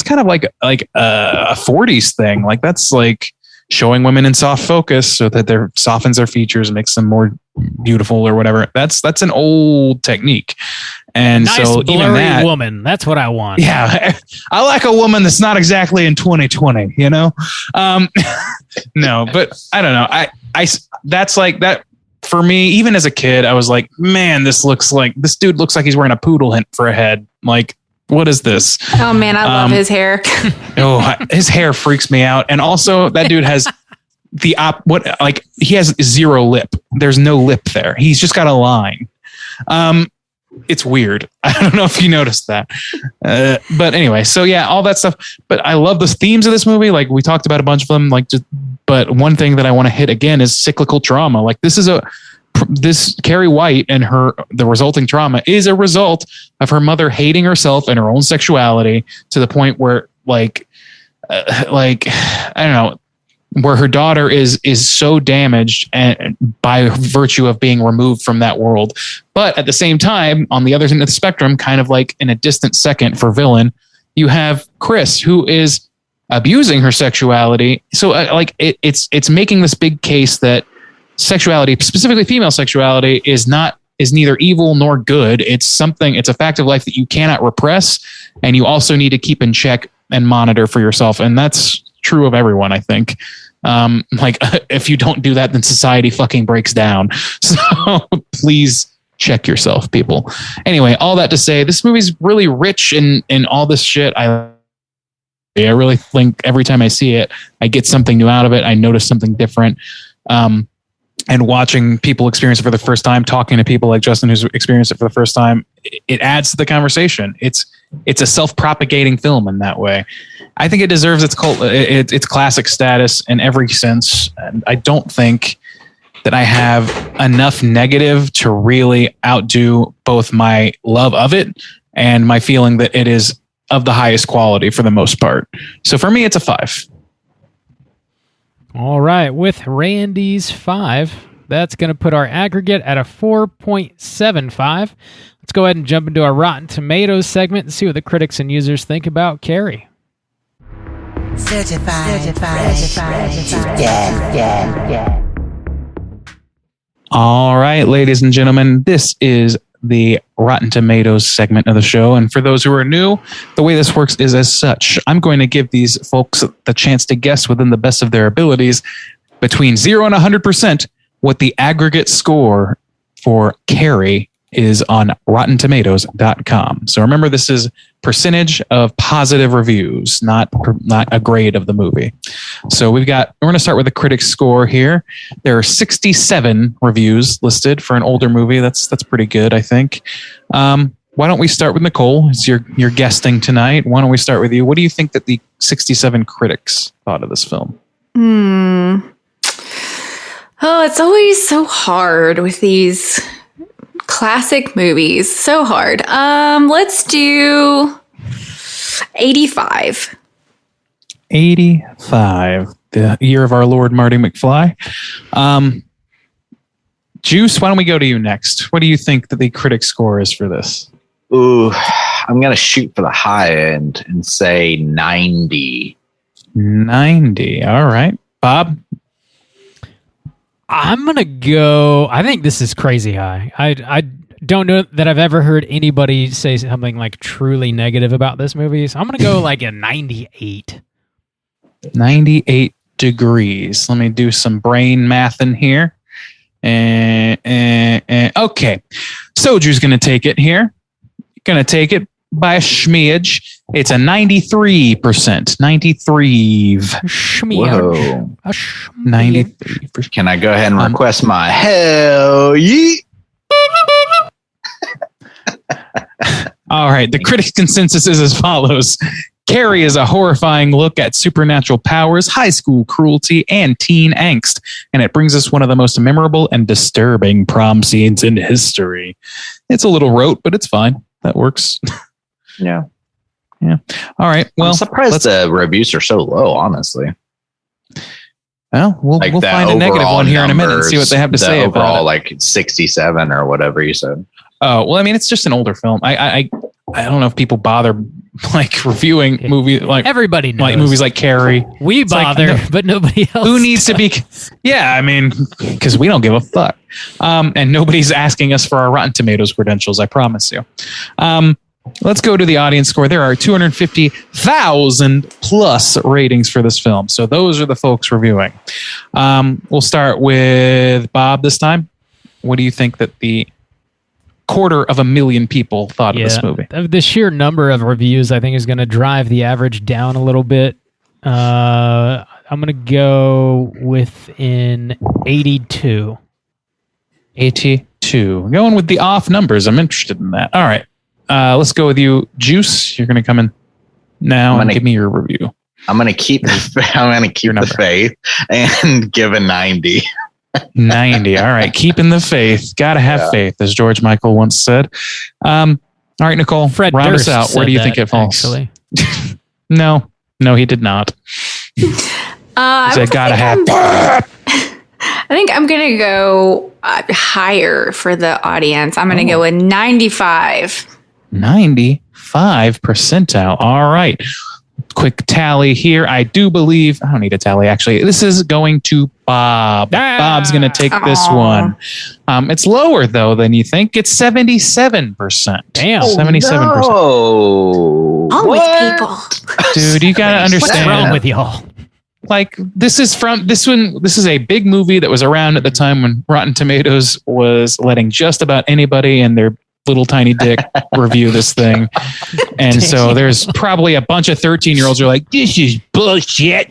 kind of like a 40s thing. Like, that's like showing women in soft focus so that there softens their features and makes them more beautiful or whatever. That's an old technique. And nice, so even that woman, that's what I want. Yeah. I like a woman that's not exactly in 2020, no, but I don't know. I that's like that. For me, even as a kid, I was like, man, this dude looks like he's wearing a poodle for a head. Like, what is this? Oh man, I love his hair. His hair freaks me out. And also that dude has he has zero lip. There's no lip there. He's just got a line. It's weird. I don't know if you noticed that. But anyway, so yeah, all that stuff. But I love the themes of this movie. Like, we talked about a bunch of them, but one thing that I want to hit again is cyclical trauma. Like, this Carrie White and the resulting trauma is a result of her mother hating herself and her own sexuality to the point where I don't know, where her daughter is so damaged and by virtue of being removed from that world. But at the same time, on the other end of the spectrum, kind of like in a distant second for villain, you have Chris, who is abusing her sexuality. So it's making this big case that sexuality, specifically female sexuality, is neither evil nor good. It's a fact of life that you cannot repress, and you also need to keep in check and monitor for yourself. And that's true of everyone, I think. If you don't do that, then society fucking breaks down. So please check yourself, people. Anyway, all that to say, this movie's really rich in all this shit. I really think every time I see it, I get something new out of it. I notice something different. And watching people experience it for the first time, talking to people like Justin who's experienced it for the first time, it adds to the conversation. It's a self-propagating film in that way. I think it deserves its classic status in every sense. And I don't think that I have enough negative to really outdo both my love of it and my feeling that it is of the highest quality for the most part. So for me, it's a 5. All right. With Randy's 5, that's going to put our aggregate at a 4.75. Let's go ahead and jump into our Rotten Tomatoes segment and see what the critics and users think about Carrie. Certified. All right, ladies and gentlemen, this is the Rotten Tomatoes segment of the show. And for those who are new, the way this works is as such. I'm going to give these folks the chance to guess within the best of their abilities between 0 and 100% what the aggregate score for Carrie is on RottenTomatoes.com. So remember, this is percentage of positive reviews, not a grade of the movie. So we're going to start with the critic score here. There are 67 reviews listed for an older movie. That's pretty good, I think. Why don't we start with Nicole? It's your guesting tonight. Why don't we start with you? What do you think that the 67 critics thought of this film? Oh, it's always so hard with these classic movies. So hard. Let's do 85. 85, the year of our Lord Marty McFly. Juice, why don't we go to you next? What do you think that the critic score is for this? Ooh, I'm going to shoot for the high end and say 90. 90. All right. Bob? I'm going to go, I think this is crazy high. I don't know that I've ever heard anybody say something like truly negative about this movie. So I'm going to go like a 98. 98 degrees. Let me do some brain math in here. Okay. Soju's going to take it here. Going to take it by a schmidge. It's a 93%. 93. Whoa. 93%. Can I go ahead and request my hell yeah? All right. The critics' consensus is as follows. Carrie is a horrifying look at supernatural powers, high school cruelty, and teen angst. And it brings us one of the most memorable and disturbing prom scenes in history. It's a little rote, but it's fine. That works. Yeah. Yeah. All right. Well, I'm surprised the reviews are so low, honestly. Well, we'll find a negative one here in a minute and see what they have to say about it. Like 67 or whatever you said. Oh, well, I mean, it's just an older film. I don't know if people bother like reviewing movies like everybody knows. Like movies like Carrie. We bother, but nobody else. Who needs to be? Yeah, I mean, because we don't give a fuck, and nobody's asking us for our Rotten Tomatoes credentials. I promise you. Let's go to the audience score. There are 250,000 plus ratings for this film, so those are the folks reviewing. We'll start with Bob this time. What do you think that the 250,000 people thought of this movie? The sheer number of reviews, I think, is going to drive the average down a little bit. I'm going to go within 82. 82. Going with the off numbers. I'm interested in that. All right. Let's go with you, Juice. You're going to come in now and give me your review. I'm going to keep the faith and give a 90. 90. All right. Keeping the faith. Gotta have faith, as George Michael once said. All right, Nicole, Fred round Durst us out. Where do you think it falls? No, he did not. I said, gotta have faith. I think I'm going to go higher for the audience. I'm going to go with 95. 95 percentile. All right. Quick tally here. I do believe I don't need a tally. Actually, this is going to Bob. Bob's going to take this one. It's lower though than you think. It's 77%. Damn, 77%. Oh, with people, dude, you got to understand. What's wrong with y'all? Like this is a big movie that was around at the time when Rotten Tomatoes was letting just about anybody and their little tiny dick review this thing. And so there's probably a bunch of 13-year-olds who are like, this is bullshit.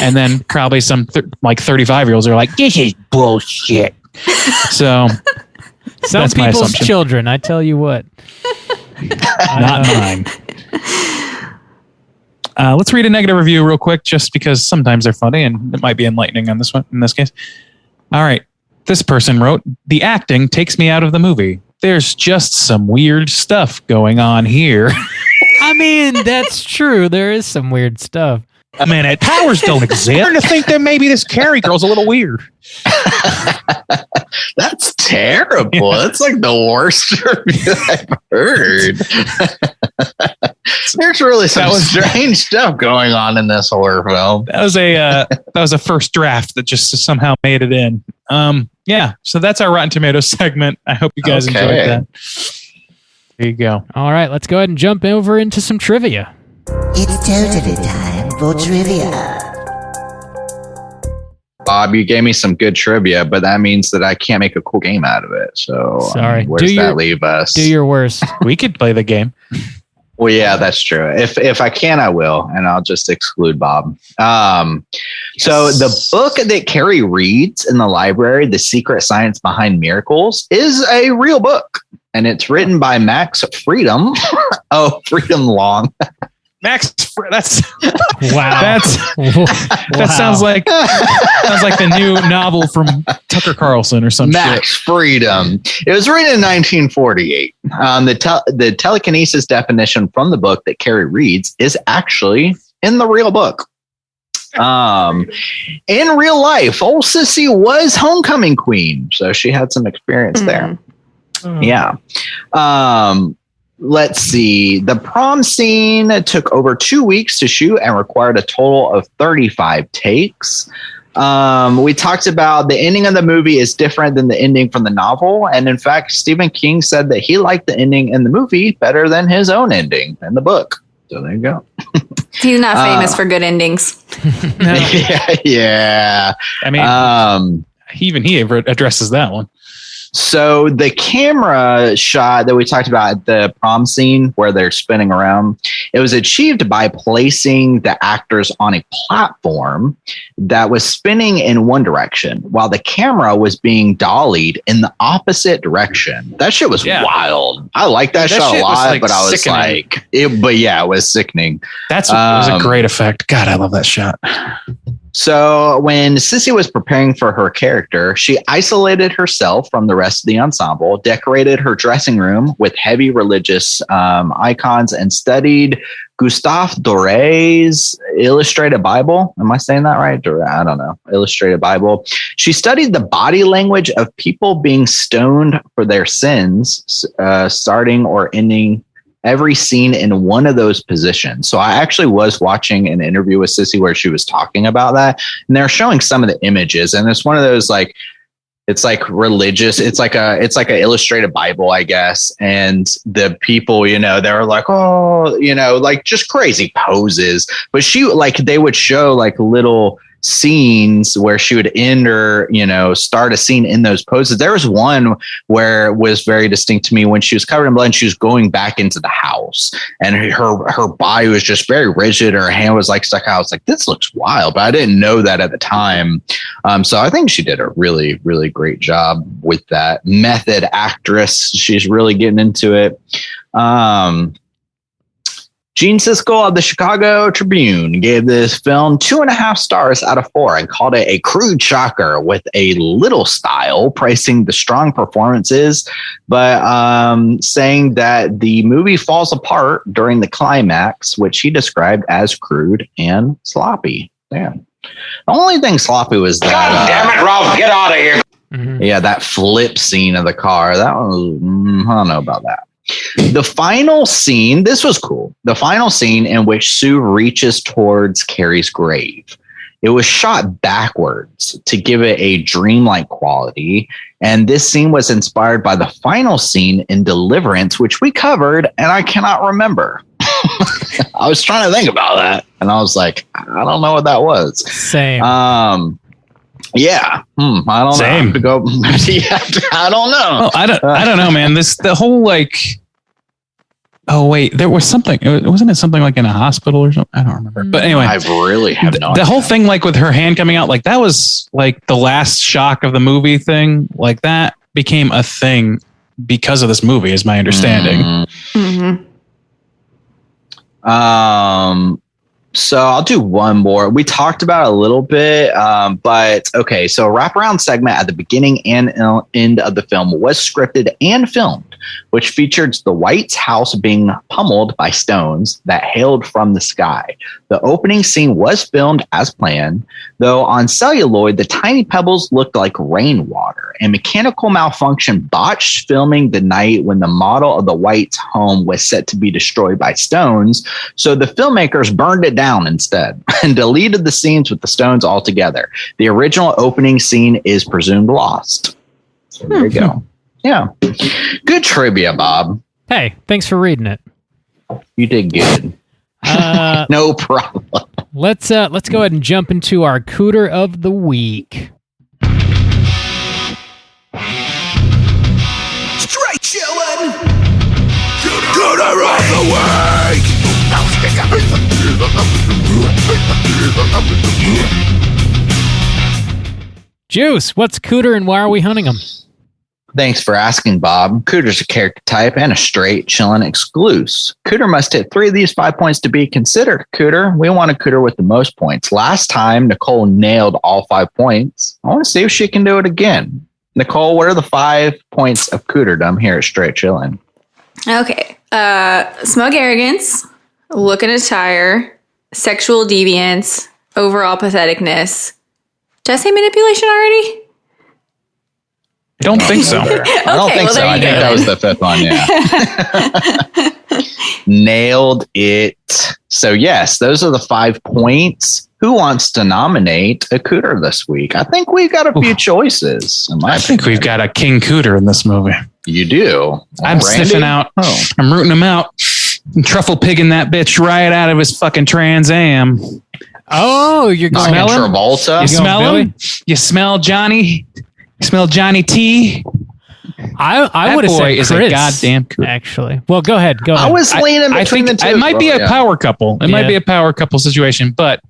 And then probably some 35-year-olds are like, this is bullshit. So some people's children, I tell you what. Not mine. Let's read a negative review real quick, just because sometimes they're funny and it might be enlightening on this one, in this case. All right. This person wrote, the acting takes me out of the movie. There's just some weird stuff going on here. I mean, that's true. There is some weird stuff. I mean, powers don't exist. I'm to think that maybe this Carrie girl's a little weird. That's terrible. Yeah. That's like the worst review I've heard. There's really some strange stuff going on in this horror film. That was a first draft that just somehow made it in. Yeah, so that's our Rotten Tomatoes segment. I hope you guys enjoyed that. There you go. All right, let's go ahead and jump over into some trivia. It's totally time for trivia. Bob, you gave me some good trivia, but that means that I can't make a cool game out of it. So sorry. Where does that leave us? Do your worst. We could play the game. Well, yeah, that's true. If I can, I will, and I'll just exclude Bob. So the book that Carrie reads in the library, The Secret Science Behind Miracles, is a real book, and it's written by Max Freedom. Freedom Long. Max, that's wow. That sounds like the new novel from Tucker Carlson or some Max shit. Freedom. It was written in 1948. The telekinesis definition from the book that Carrie reads is actually in the real book. In real life, old Sissy was homecoming queen, so she had some experience there. Yeah. Let's see. The prom scene took over 2 weeks to shoot and required a total of 35 takes. We talked about the ending of the movie is different than the ending from the novel. And in fact, Stephen King said that he liked the ending in the movie better than his own ending in the book. So there you go. He's not famous for good endings. Yeah. I mean, he addresses that one. So the camera shot that we talked about at the prom scene where they're spinning around, it was achieved by placing the actors on a platform that was spinning in one direction while the camera was being dollied in the opposite direction. That shit was wild. I like that shot a lot, but I was sickening. It was sickening. It was a great effect. God, I love that shot. So when Sissy was preparing for her character, she isolated herself from the rest of the ensemble, decorated her dressing room with heavy religious icons, and studied Gustave Doré's Illustrated Bible. Am I saying that right? I don't know. Illustrated Bible. She studied the body language of people being stoned for their sins, starting or ending every scene in one of those positions. So I actually was watching an interview with Sissy where she was talking about that, and they're showing some of the images, and it's one of those it's like religious. It's like a illustrated Bible, I guess. And the people, they were like, oh, like just crazy poses. But they would show like little scenes where she would end or start a scene in those poses. There was one where it was very distinct to me when she was covered in blood and she was going back into the house, and her body was just very rigid. Her hand was like stuck out. I was like, this looks wild, but I didn't know that at the time. So I think she did a really, really great job with that. Method actress. She's really getting into it. Gene Siskel of the Chicago Tribune gave this film 2.5 stars out of 4 and called it a crude shocker with a little style, praising the strong performances, but saying that the movie falls apart during the climax, which he described as crude and sloppy. Damn. The only thing sloppy was that. God damn it, Ralph, get out of here. Yeah, that flip scene of the car. That was, I don't know about that. The final scene, this was cool. The final scene in which Sue reaches towards Carrie's grave. It was shot backwards to give it a dreamlike quality. And this scene was inspired by the final scene in Deliverance, which we covered, and I cannot remember. I was trying to think about that, and I was like, I don't know what that was. Same. Yeah. I don't Same. know. To go. Yeah, I don't know. Oh, I don't know, man. The whole oh wait, there was something. Wasn't it something like in a hospital or something? I don't remember. But anyway, I really have no idea. The whole thing, like with her hand coming out, like that was like the last shock of the movie thing. Like that became a thing because of this movie, is my understanding. Mm-hmm. So I'll do one more. We talked about it a little bit, but okay. So a wraparound segment at the beginning and end of the film was scripted and filmed, which featured the White's house being pummeled by stones that hailed from the sky. The opening scene was filmed as planned, though on celluloid, the tiny pebbles looked like rainwater. A mechanical malfunction botched filming the night when the model of the White's home was set to be destroyed by stones. So the filmmakers burned it down instead and deleted the scenes with the stones altogether. The original opening scene is presumed lost. So there you go. Yeah. Good trivia, Bob. Hey, thanks for reading it. You did good. No problem. Let's go ahead and jump into our Cooter of the Week. Straight chillin'. Cooter of the Week. Juice, what's Cooter and why are we hunting him? Thanks for asking, Bob. Cooter's a character type and a straight, chillin' exclusive. Cooter must hit 3 of these 5 points to be considered Cooter. We want a Cooter with the most points. Last time, Nicole nailed all 5 points. I want to see if she can do it again. Nicole, what are the 5 points of Cooterdom here at Straight Chillin'? Okay. Smug arrogance, look and attire, sexual deviance, overall patheticness. Did I say manipulation already? I don't think so. I don't think so. I think that was the fifth one. Yeah. Nailed it. So yes, those are the 5 points. Who wants to nominate a Cooter this week? I think we've got a few choices. I think we've got a King Cooter in this movie. You do. I'm sniffing out. Oh. I'm rooting him out. I'm truffle pigging that bitch right out of his fucking Trans Am. Oh, you're going Travolta. You smell him? You smell Johnny? You smell Johnny T? I would have said Chris, is a goddamn Cooter. Actually. Well, go ahead. I was leaning between the two. It might be a power couple. It might be a power couple situation, but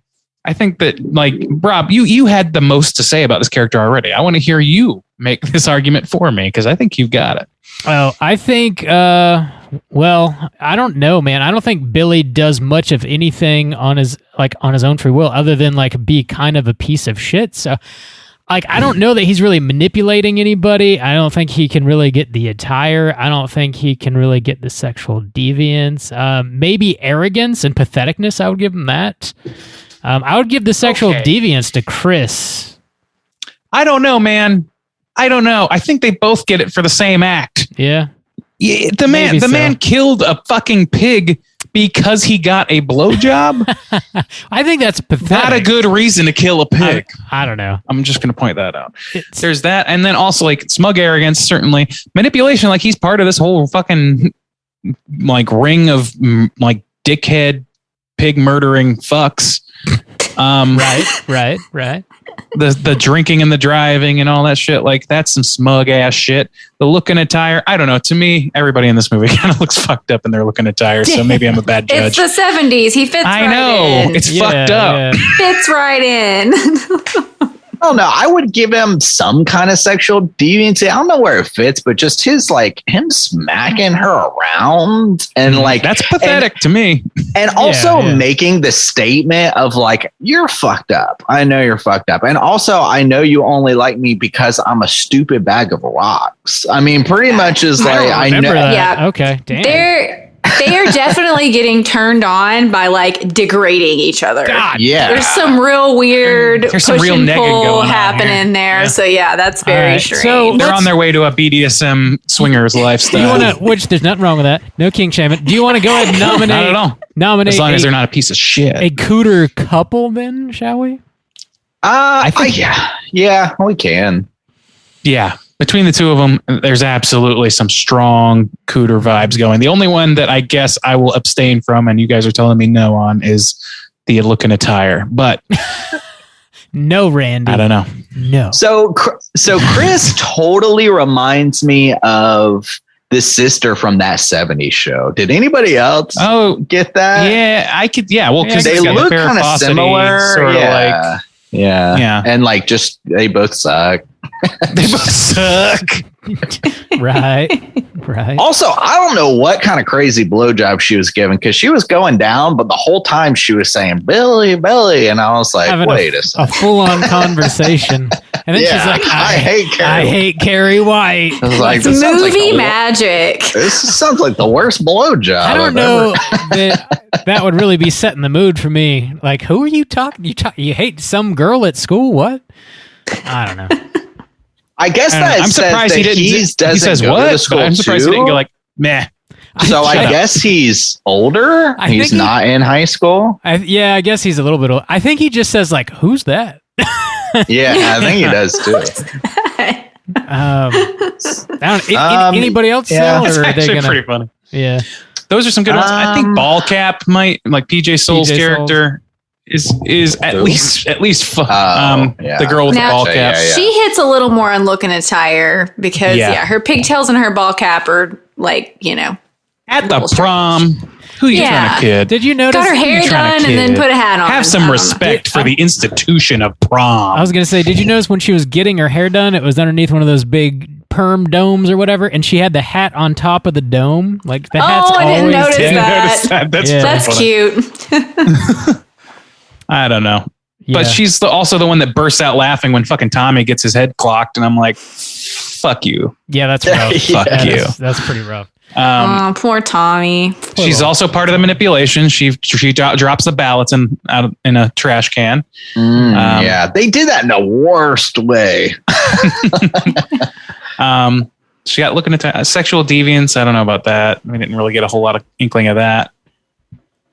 I think that, like, Rob, you had the most to say about this character already. I want to hear you make this argument for me because I think you've got it. Oh, I think, well, I don't know, man. I don't think Billy does much of anything on his own free will other than like be kind of a piece of shit. So, like, I don't know that he's really manipulating anybody. I don't think he can really get the attire. I don't think he can really get the sexual deviance. Maybe arrogance and patheticness. I would give him that. I would give the sexual deviance to Chris. I don't know, man. I don't know. I think they both get it for the same act. Yeah. The man killed a fucking pig because he got a blowjob. I think that's pathetic. Not a good reason to kill a pig. I don't know. I'm just going to point that out. There's that. And then also like smug arrogance, certainly. Manipulation, like he's part of this whole fucking like ring of like dickhead pig murdering fucks. Right. The drinking and the driving and all that shit, like that's some smug ass shit. The looking attire, I don't know. To me, everybody in this movie kind of looks fucked up in their looking attire, so maybe I'm a bad judge. It's the 70s. He fits right in. I know. It's fucked up. Yeah. Fits right in. I don't know. I would give him some kind of sexual deviancy. I don't know where it fits, but just his like him smacking her around and like that's pathetic to me. And also making the statement of like, you're fucked up. I know you're fucked up. And also I know you only like me because I'm a stupid bag of rocks. I mean, pretty much is like I know that. Yeah. Okay. Damn. They are definitely getting turned on by like degrading each other. God, there's some real weird there's push some real and negging pull going happening there. Yeah. So yeah, that's very strange. So they're on their way to a BDSM swingers lifestyle. Which there's nothing wrong with that. No king shaming. Do you want to go ahead and nominate? Not at all. Nominate as long as they're not a piece of shit. A Cooter couple, then shall we? I think yeah, we can. Yeah. Between the two of them, there's absolutely some strong Cooter vibes going. The only one that I guess I will abstain from, and you guys are telling me no on, is the looking attire. But no, Randy. I don't know. No. So Chris totally reminds me of the sister from that 70s show. Did anybody else get that? Yeah, I could. Yeah, well, because they look kind of similar. Sort of like, yeah. And like just they both suck. They both suck. Right. Also, I don't know what kind of crazy blowjob she was giving because she was going down, but the whole time she was saying Billy, Billy, and I was like, having wait a second. A full-on conversation. And then she's like, I hate Carrie White. I was like, it's movie magic. This sounds like the worst blowjob. I don't know that would really be setting the mood for me. Like, who are you talking? You hate some girl at school? What? I don't know. I guess that I'm surprised he didn't. He says what? I'm surprised he didn't go like meh. So I guess he's older. He's not in high school. I guess he's a little bit old. I think he just says like, "Who's that?" Yeah, I think he does too. Anybody else? Yeah, it's actually pretty funny. Yeah, those are some good ones. I think Ballcap might like PJ Soul's character. Is at least the girl with the ball cap. She hits a little more on looking attire because her pigtails and her ball cap are like, at the prom. Who you trying to kid? Did you notice? Got her hair done and then put a hat on. Have some respect for the institution of prom. I was gonna say, did you notice when she was getting her hair done, it was underneath one of those big perm domes or whatever, and she had the hat on top of the dome? Like the hat's always. I didn't notice that. That's cute. I don't know. Yeah. But she's also the one that bursts out laughing when fucking Tommy gets his head clocked. And I'm like, fuck you. Yeah, that's rough. Fuck you. That's pretty rough. Poor Tommy. She's also part of the manipulation. She drops the ballots in a trash can. Yeah, they did that in the worst way. She got looking at sexual deviance. I don't know about that. We didn't really get a whole lot of inkling of that.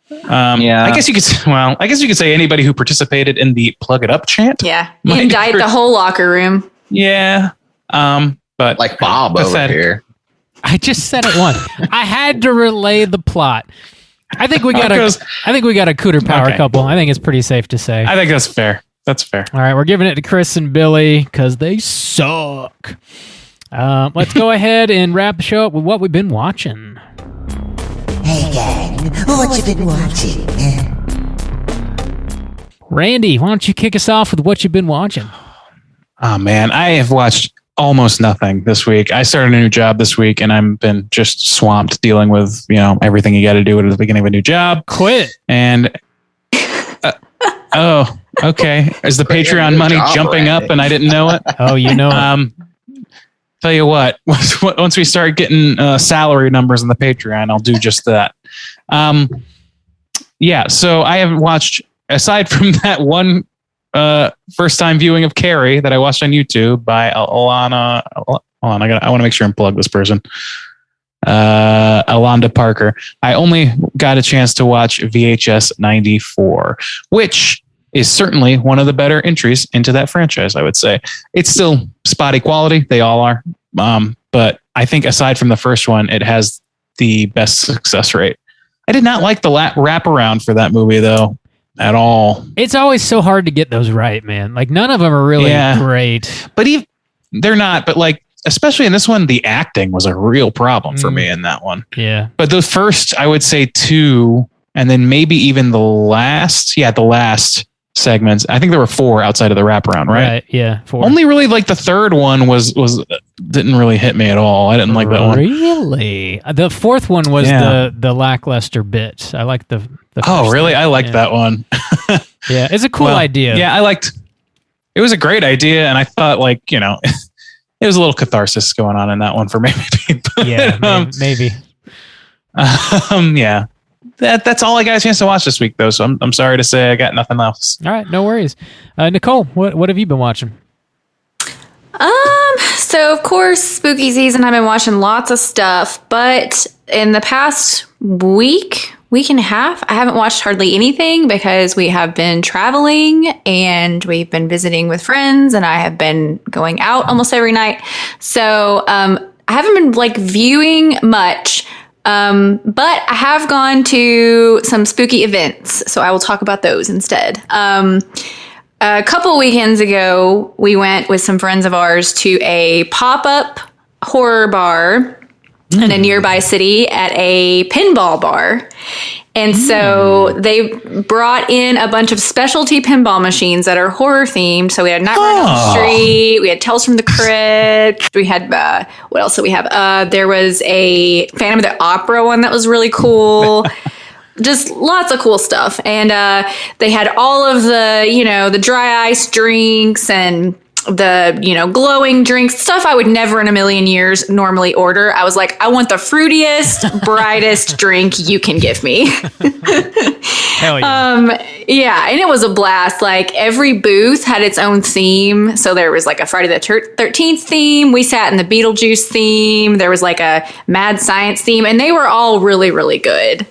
Yeah, I guess you could say anybody who participated in the "plug it up" chant. Yeah, indict the whole locker room. Yeah, but like Bob over here. I just said it once. I had to relay the plot. I think we got a Cooter power couple. I think it's pretty safe to say. I think that's fair. That's fair. All right, we're giving it to Chris and Billy because they suck. Let's go ahead and wrap the show up with what we've been watching. Hey gang, what you been watching? Randy, why don't you kick us off with what you've been watching? Oh man, I have watched almost nothing this week. I started a new job this week and I've been just swamped dealing with, everything you got to do at the beginning of a new job. Quit. And oh, okay. Is the Patreon money jumping up and I didn't know it? Oh, you know. Tell you what, once we start getting salary numbers on the Patreon, I'll do just that. Yeah, so I haven't watched, aside from that one first time viewing of Carrie that I watched on YouTube by Alana. Hold on, I want to make sure I plug this person. Alonda Parker. I only got a chance to watch VHS 94, which is certainly one of the better entries into that franchise, I would say. It's still spotty quality. They all are. But I think aside from the first one, it has the best success rate. I did not like the wraparound for that movie, though, at all. It's always so hard to get those right, man. Like, none of them are really great. But they're not. But, like, especially in this one, the acting was a real problem for me in that one. Yeah. But the first, I would say 2, and then maybe even the last segments. I think there were 4 outside of the wraparound, right? Yeah, 4. Only really like the third one was didn't really hit me at all. I didn't like that one. Really? The fourth one was the lackluster bit. I liked the oh, really? I liked that one. Yeah, it's a cool idea. Yeah, it was a great idea, and I thought it was a little catharsis going on in that one for me. Maybe. Yeah. That's all I got a chance to watch this week, though. So I'm sorry to say I got nothing else. All right, no worries. Nicole, what have you been watching? So of course, spooky season. I've been watching lots of stuff, but in the past week and a half, I haven't watched hardly anything because we have been traveling and we've been visiting with friends, and I have been going out almost every night. So I haven't been viewing much. But I have gone to some spooky events, so I will talk about those instead. A couple weekends ago, we went with some friends of ours to a pop-up horror bar in a nearby city at a pinball bar. And so they brought in a bunch of specialty pinball machines that are horror themed. So we had Nightmare on Elm Street, we had Tales from the Crypt, we had, what else did we have? There was a Phantom of the Opera one that was really cool. Just lots of cool stuff. And they had all of the, the dry ice drinks and the, glowing drinks, stuff I would never in a million years normally order. I was like, I want the fruitiest, brightest drink you can give me. Hell yeah. Yeah, and it was a blast. Every booth had its own theme. So there was a Friday the 13th theme. We sat in the Beetlejuice theme. There was a Mad Science theme, and they were all really, really good.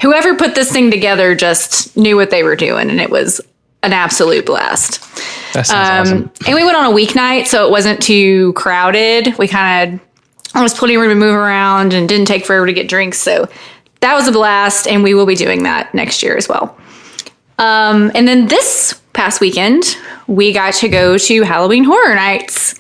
Whoever put this thing together just knew what they were doing, and it was an absolute blast. That sounds awesome. And we went on a weeknight, so it wasn't too crowded. We there was plenty of room to move around and didn't take forever to get drinks. So that was a blast, and we will be doing that next year as well. And then this past weekend, we got to go to Halloween Horror Nights.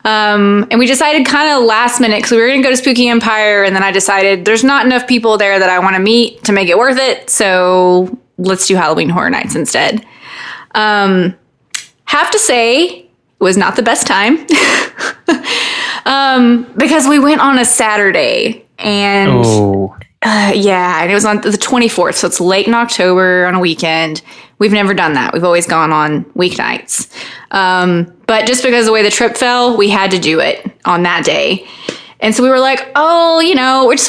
And we decided kind of last minute, because we were going to go to Spooky Empire, and then I decided there's not enough people there that I want to meet to make it worth it, so let's do Halloween Horror Nights instead. Have to say, it was not the best time. Because we went on a Saturday, and and it was on the 24th, so it's late in October on a weekend. We've never done that. We've always gone on weeknights. But just because of the way the trip fell, we had to do it on that day. And so we were like, oh,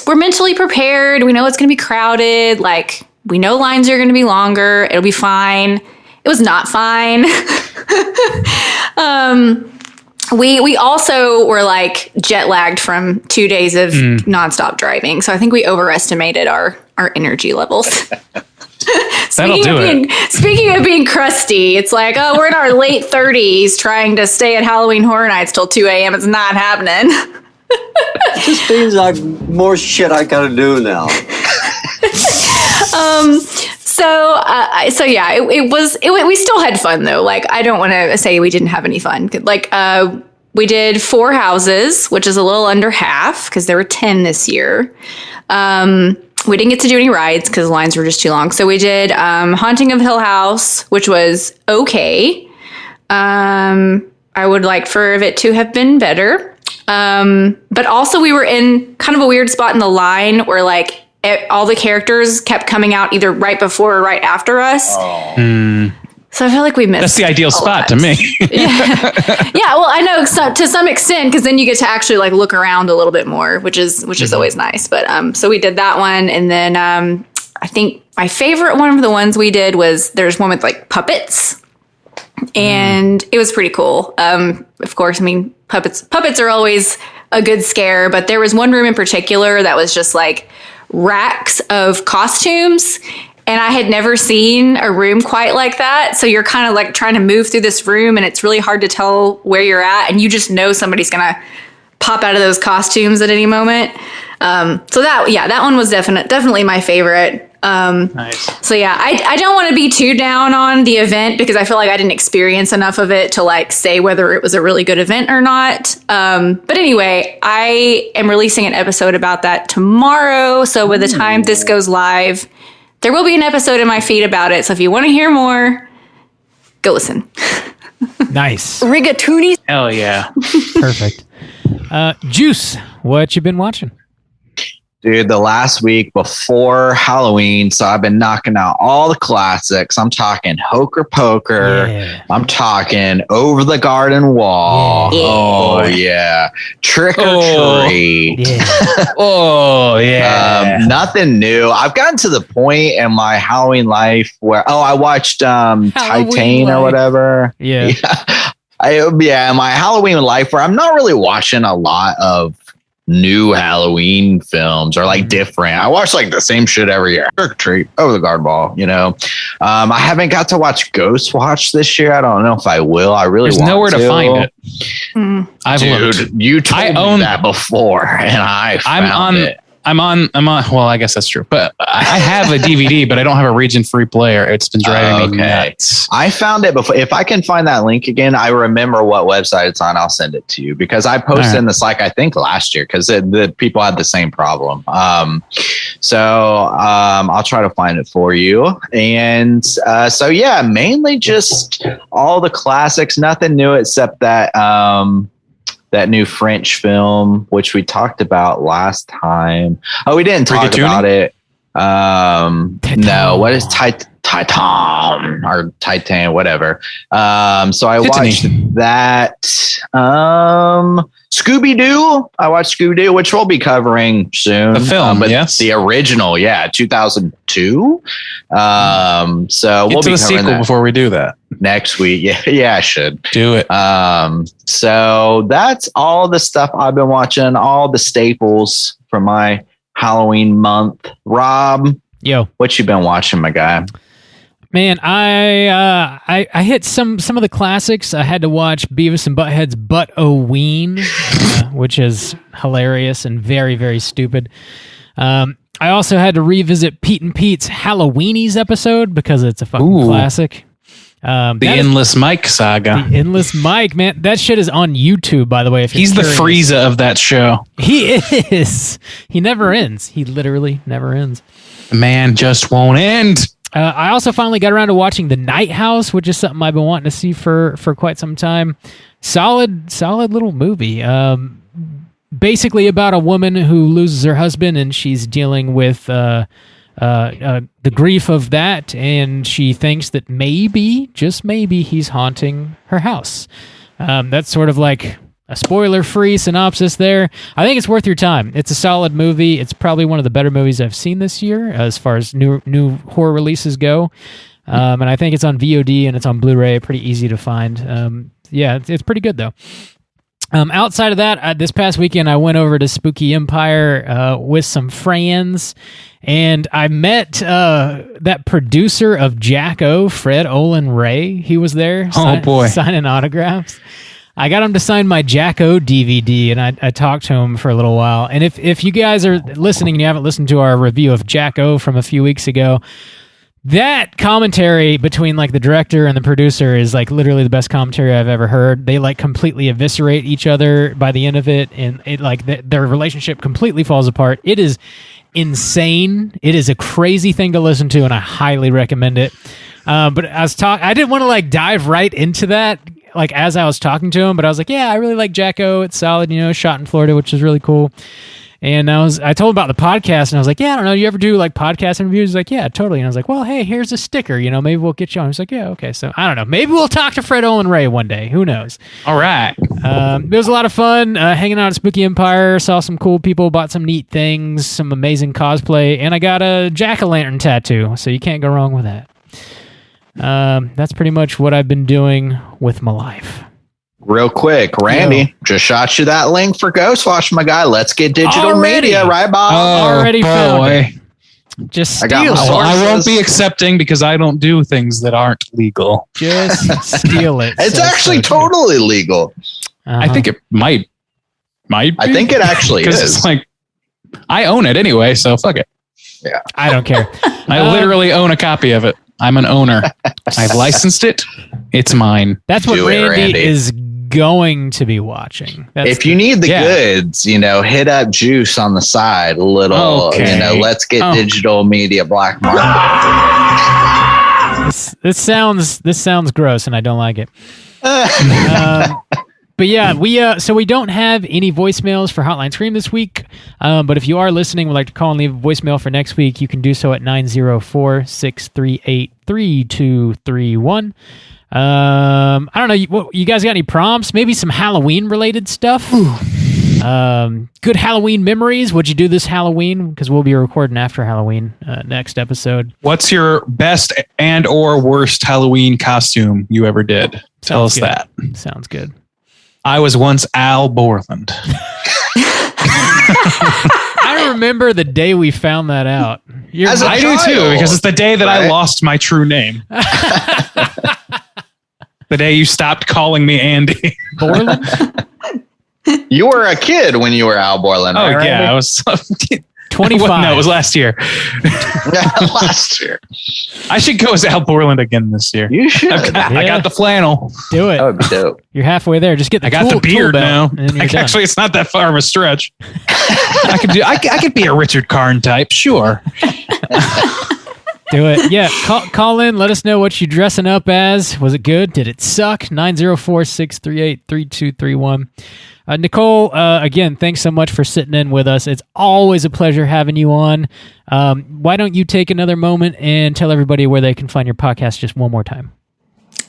we're mentally prepared. We know it's going to be crowded. Like, we know lines are going to be longer. It'll be fine. It was not fine. We also were like jet lagged from 2 days of nonstop driving. So I think we overestimated our energy levels. Speaking of being crusty, it's like, oh, we're in our late 30s trying to stay at Halloween Horror Nights till 2 a.m. It's not happening. It just means like more shit I gotta do now. So yeah, we still had fun though. Like, I don't want to say we didn't have any fun. Like, we did 4 houses, which is a little under half because there were 10 this year. We didn't get to do any rides because the lines were just too long. So we did Haunting of Hill House, which was okay. I would like for it to have been better. But also we were in kind of a weird spot in the line where like all the characters kept coming out either right before or right after us. So I feel like we missed. That's the ideal spot to me. Yeah. Well, I know to some extent, because then you get to actually like look around a little bit more, which is always nice. But so we did that one, and then I think my favorite one of the ones we did was there's one with like puppets, and it was pretty cool. Of course, I mean puppets are always a good scare, but there was one room in particular that was just like racks of costumes. And I had never seen a room quite like that. So you're kind of like trying to move through this room and it's really hard to tell where you're at. And you just know somebody's going to pop out of those costumes at any moment. So that one was definitely my favorite. Nice. So yeah, I don't want to be too down on the event because I feel like I didn't experience enough of it to like say whether it was a really good event or not. But anyway, I am releasing an episode about that tomorrow. So by the time this goes live, there will be an episode in my feed about it. So if you want to hear more, go listen. Nice. Rigatoni. Hell yeah. Perfect. Juice, what you been watching? Dude, the last week before Halloween, so I've been knocking out all the classics. I'm talking Hocus Pocus. Yeah. I'm talking Over the Garden Wall. Yeah. Oh, yeah. Trick or Treat. Yeah. Oh, yeah. Nothing new. I've gotten to the point in my Halloween life where, I watched Titan or whatever. Yeah. My Halloween life where I'm not really watching a lot of new Halloween films or like different. I watch like the same shit every year. Trick or Treat, Over the Garden Wall, I haven't got to watch Ghost Watch this year. I don't know if I will. I really There's want nowhere to find it. I've looked. You told me that before, and I found it. I'm on. Well, I guess that's true. But I have a DVD, but I don't have a region-free player. It's been driving me nuts. I found it before. If I can find that link again, I remember what website it's on. I'll send it to you because I posted in the Slack, I think last year, because the people had the same problem. So I'll try to find it for you. And so yeah, mainly just all the classics. Nothing new except that. That new French film, which we talked about last time. Oh, we didn't talk about it. No, what is Titan or Titan, whatever. So I watched that. Scooby-Doo. I watched Scooby-Doo, which we'll be covering soon. The film, but yes. The original, 2002. So Get we'll to be the sequel that before we do that. next week. Yeah, I should. Do it. So that's all the stuff I've been watching, all the staples for my Halloween month. Rob, what you been watching, my guy? Man, I hit some of the classics. I had to watch Beavis and Butthead's Butt-O-Ween, which is hilarious and very, very stupid. I also had to revisit Pete and Pete's Halloweenies episode because it's a fucking classic. The Endless Mike saga. The Endless Mike, man. That shit is on YouTube, by the way. If He's the Frieza of that show. He is. He never ends. He literally never ends. The man just won't end. I also finally got around to watching The Night House, which is something I've been wanting to see for quite some time. Solid little movie. Basically about a woman who loses her husband and she's dealing with the grief of that, and she thinks that maybe, just maybe, he's haunting her house. That's sort of like a spoiler-free synopsis there. I think it's worth your time. It's a solid movie. It's probably one of the better movies I've seen this year as far as new horror releases go. And I think it's on VOD and it's on Blu-ray. Pretty easy to find. Yeah, it's pretty good though. Outside of that, this past weekend I went over to Spooky Empire with some friends, and I met that producer of Jack-O, Fred Olin Ray. He was there signing autographs. I got him to sign my Jack-O DVD, and I talked to him for a little while. And if you guys are listening and you haven't listened to our review of Jack-O from a few weeks ago, that commentary between like the director and the producer is like literally the best commentary I've ever heard. They like completely eviscerate each other by the end of it, and it like their relationship completely falls apart. It is insane. It is a crazy thing to listen to, and I highly recommend it. But I didn't want to like dive right into that like as I was talking to him, but I was like, yeah, I really like Jack-O. It's solid, shot in Florida, which is really cool. And I told him about the podcast, and I was like, yeah, I don't know, you ever do like podcast interviews? He's like, yeah, totally. And I was like, well, hey, here's a sticker, maybe we'll get you on. He's like, yeah, okay. So I don't know, maybe we'll talk to Fred Olin Ray one day. Who knows? All right. It was a lot of fun hanging out at Spooky Empire, saw some cool people, bought some neat things, some amazing cosplay, and I got a jack-o'-lantern tattoo, so you can't go wrong with that. That's pretty much what I've been doing with my life. Real quick, Randy, just shot you that link for Ghostwatch, my guy. Let's get digital media, right, Bob? Already found it. Just steal it. I won't be accepting because I don't do things that aren't legal. Just steal it. It's actually totally legal. I think it might be. I think it actually is. It's like, I own it anyway, so fuck it. Yeah. I don't care. I literally own a copy of it. I'm an owner. I've licensed it. It's mine. That's what Randy is going to be watching. If you need the goods, hit up Juice on the side a little, let's get digital media black market. This sounds gross and I don't like it. But yeah, we don't have any voicemails for Hotline Scream this week. But if you are listening, would like to call and leave a voicemail for next week, you can do so at 904-638-3231. I don't know. You guys got any prompts? Maybe some Halloween related stuff. Good Halloween memories. What'd you do this Halloween? Because we'll be recording after Halloween next episode. What's your best and or worst Halloween costume you ever did? Tell us that. Sounds good. I was once Al Borland. I remember the day we found that out. I do too, because it's the day that I lost my true name. The day you stopped calling me Andy. Borland? You were a kid when you were Al Borland. Oh, right, yeah. I was 25. No, it was last year. Last year. I should go as Al Borland again this year. You should. I got the flannel. Do it. That would be dope. You're halfway there. Just get the I got the beard now. Actually, it's not that far of a stretch. I could be a Richard Karn type, sure. Do it. Yeah. Call in. Let us know what you're dressing up as. Was it good? Did it suck? 904-638-3231. Nicole, again, thanks so much for sitting in with us. It's always a pleasure having you on. Why don't you take another moment and tell everybody where they can find your podcast just one more time?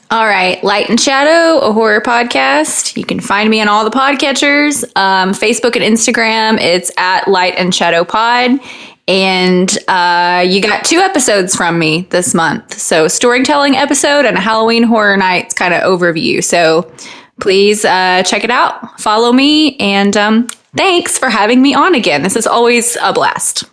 All right. Light and Shadow, a horror podcast. You can find me on all the podcatchers, Facebook and Instagram. It's at Light and Shadow Pod. And you got 2 episodes from me this month. So storytelling episode and a Halloween Horror Nights kind of overview. So please check it out. Follow me. And thanks for having me on again. This is always a blast.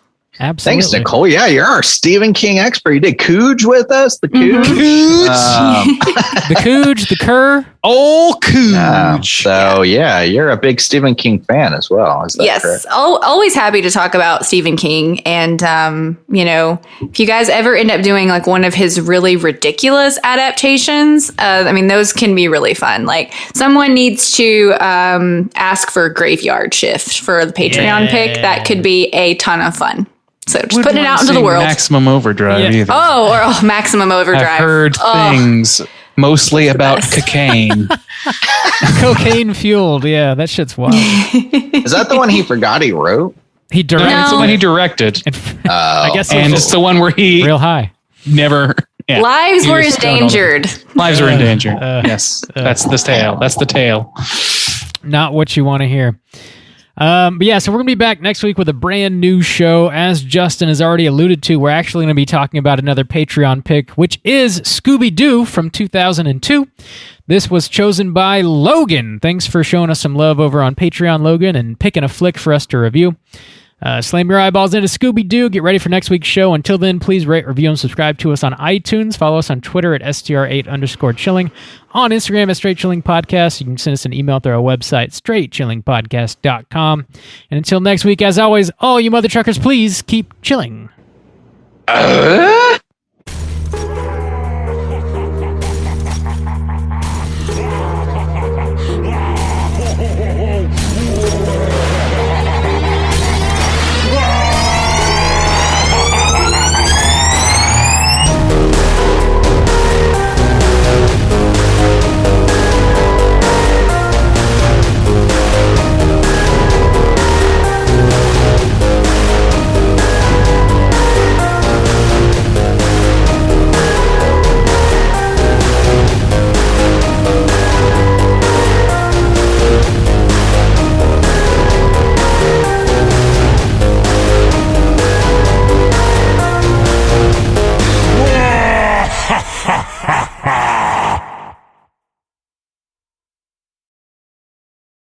Absolutely. Thanks, Nicole. Yeah, you're our Stephen King expert. You did Cooge with us. The Cooge. The Cooge, the Cur. Oh, Cooge. Yeah, you're a big Stephen King fan as well. Is that yes. correct? Always happy to talk about Stephen King. And, if you guys ever end up doing like one of his really ridiculous adaptations, those can be really fun. Like someone needs to ask for Graveyard Shift for the Patreon pick. That could be a ton of fun. So just putting it out into the world. Maximum Overdrive either. Or Maximum Overdrive. I've heard things mostly about cocaine. Cocaine fueled. Yeah, that shit's wild. Is that the one he forgot he wrote? He directed. It's the one he directed. I guess and it's the one where he real high. Never. Yeah, Lives were endangered. Lives were endangered. Yes. That's the tale. That's the tale. Not what you want to hear. But yeah, so we're going to be back next week with a brand new show. As Justin has already alluded to, we're actually going to be talking about another Patreon pick, which is Scooby-Doo from 2002. This was chosen by Logan. Thanks for showing us some love over on Patreon, Logan, and picking a flick for us to review. Slam your eyeballs into Scooby-Doo. Get ready for next week's show. Until then, please rate, review, and subscribe to us on iTunes. Follow us on Twitter at STR8_chilling. On Instagram at Straight Chilling Podcast. You can send us an email through our website, straightchillingpodcast.com. And until next week, as always, all you mother truckers, please keep chilling.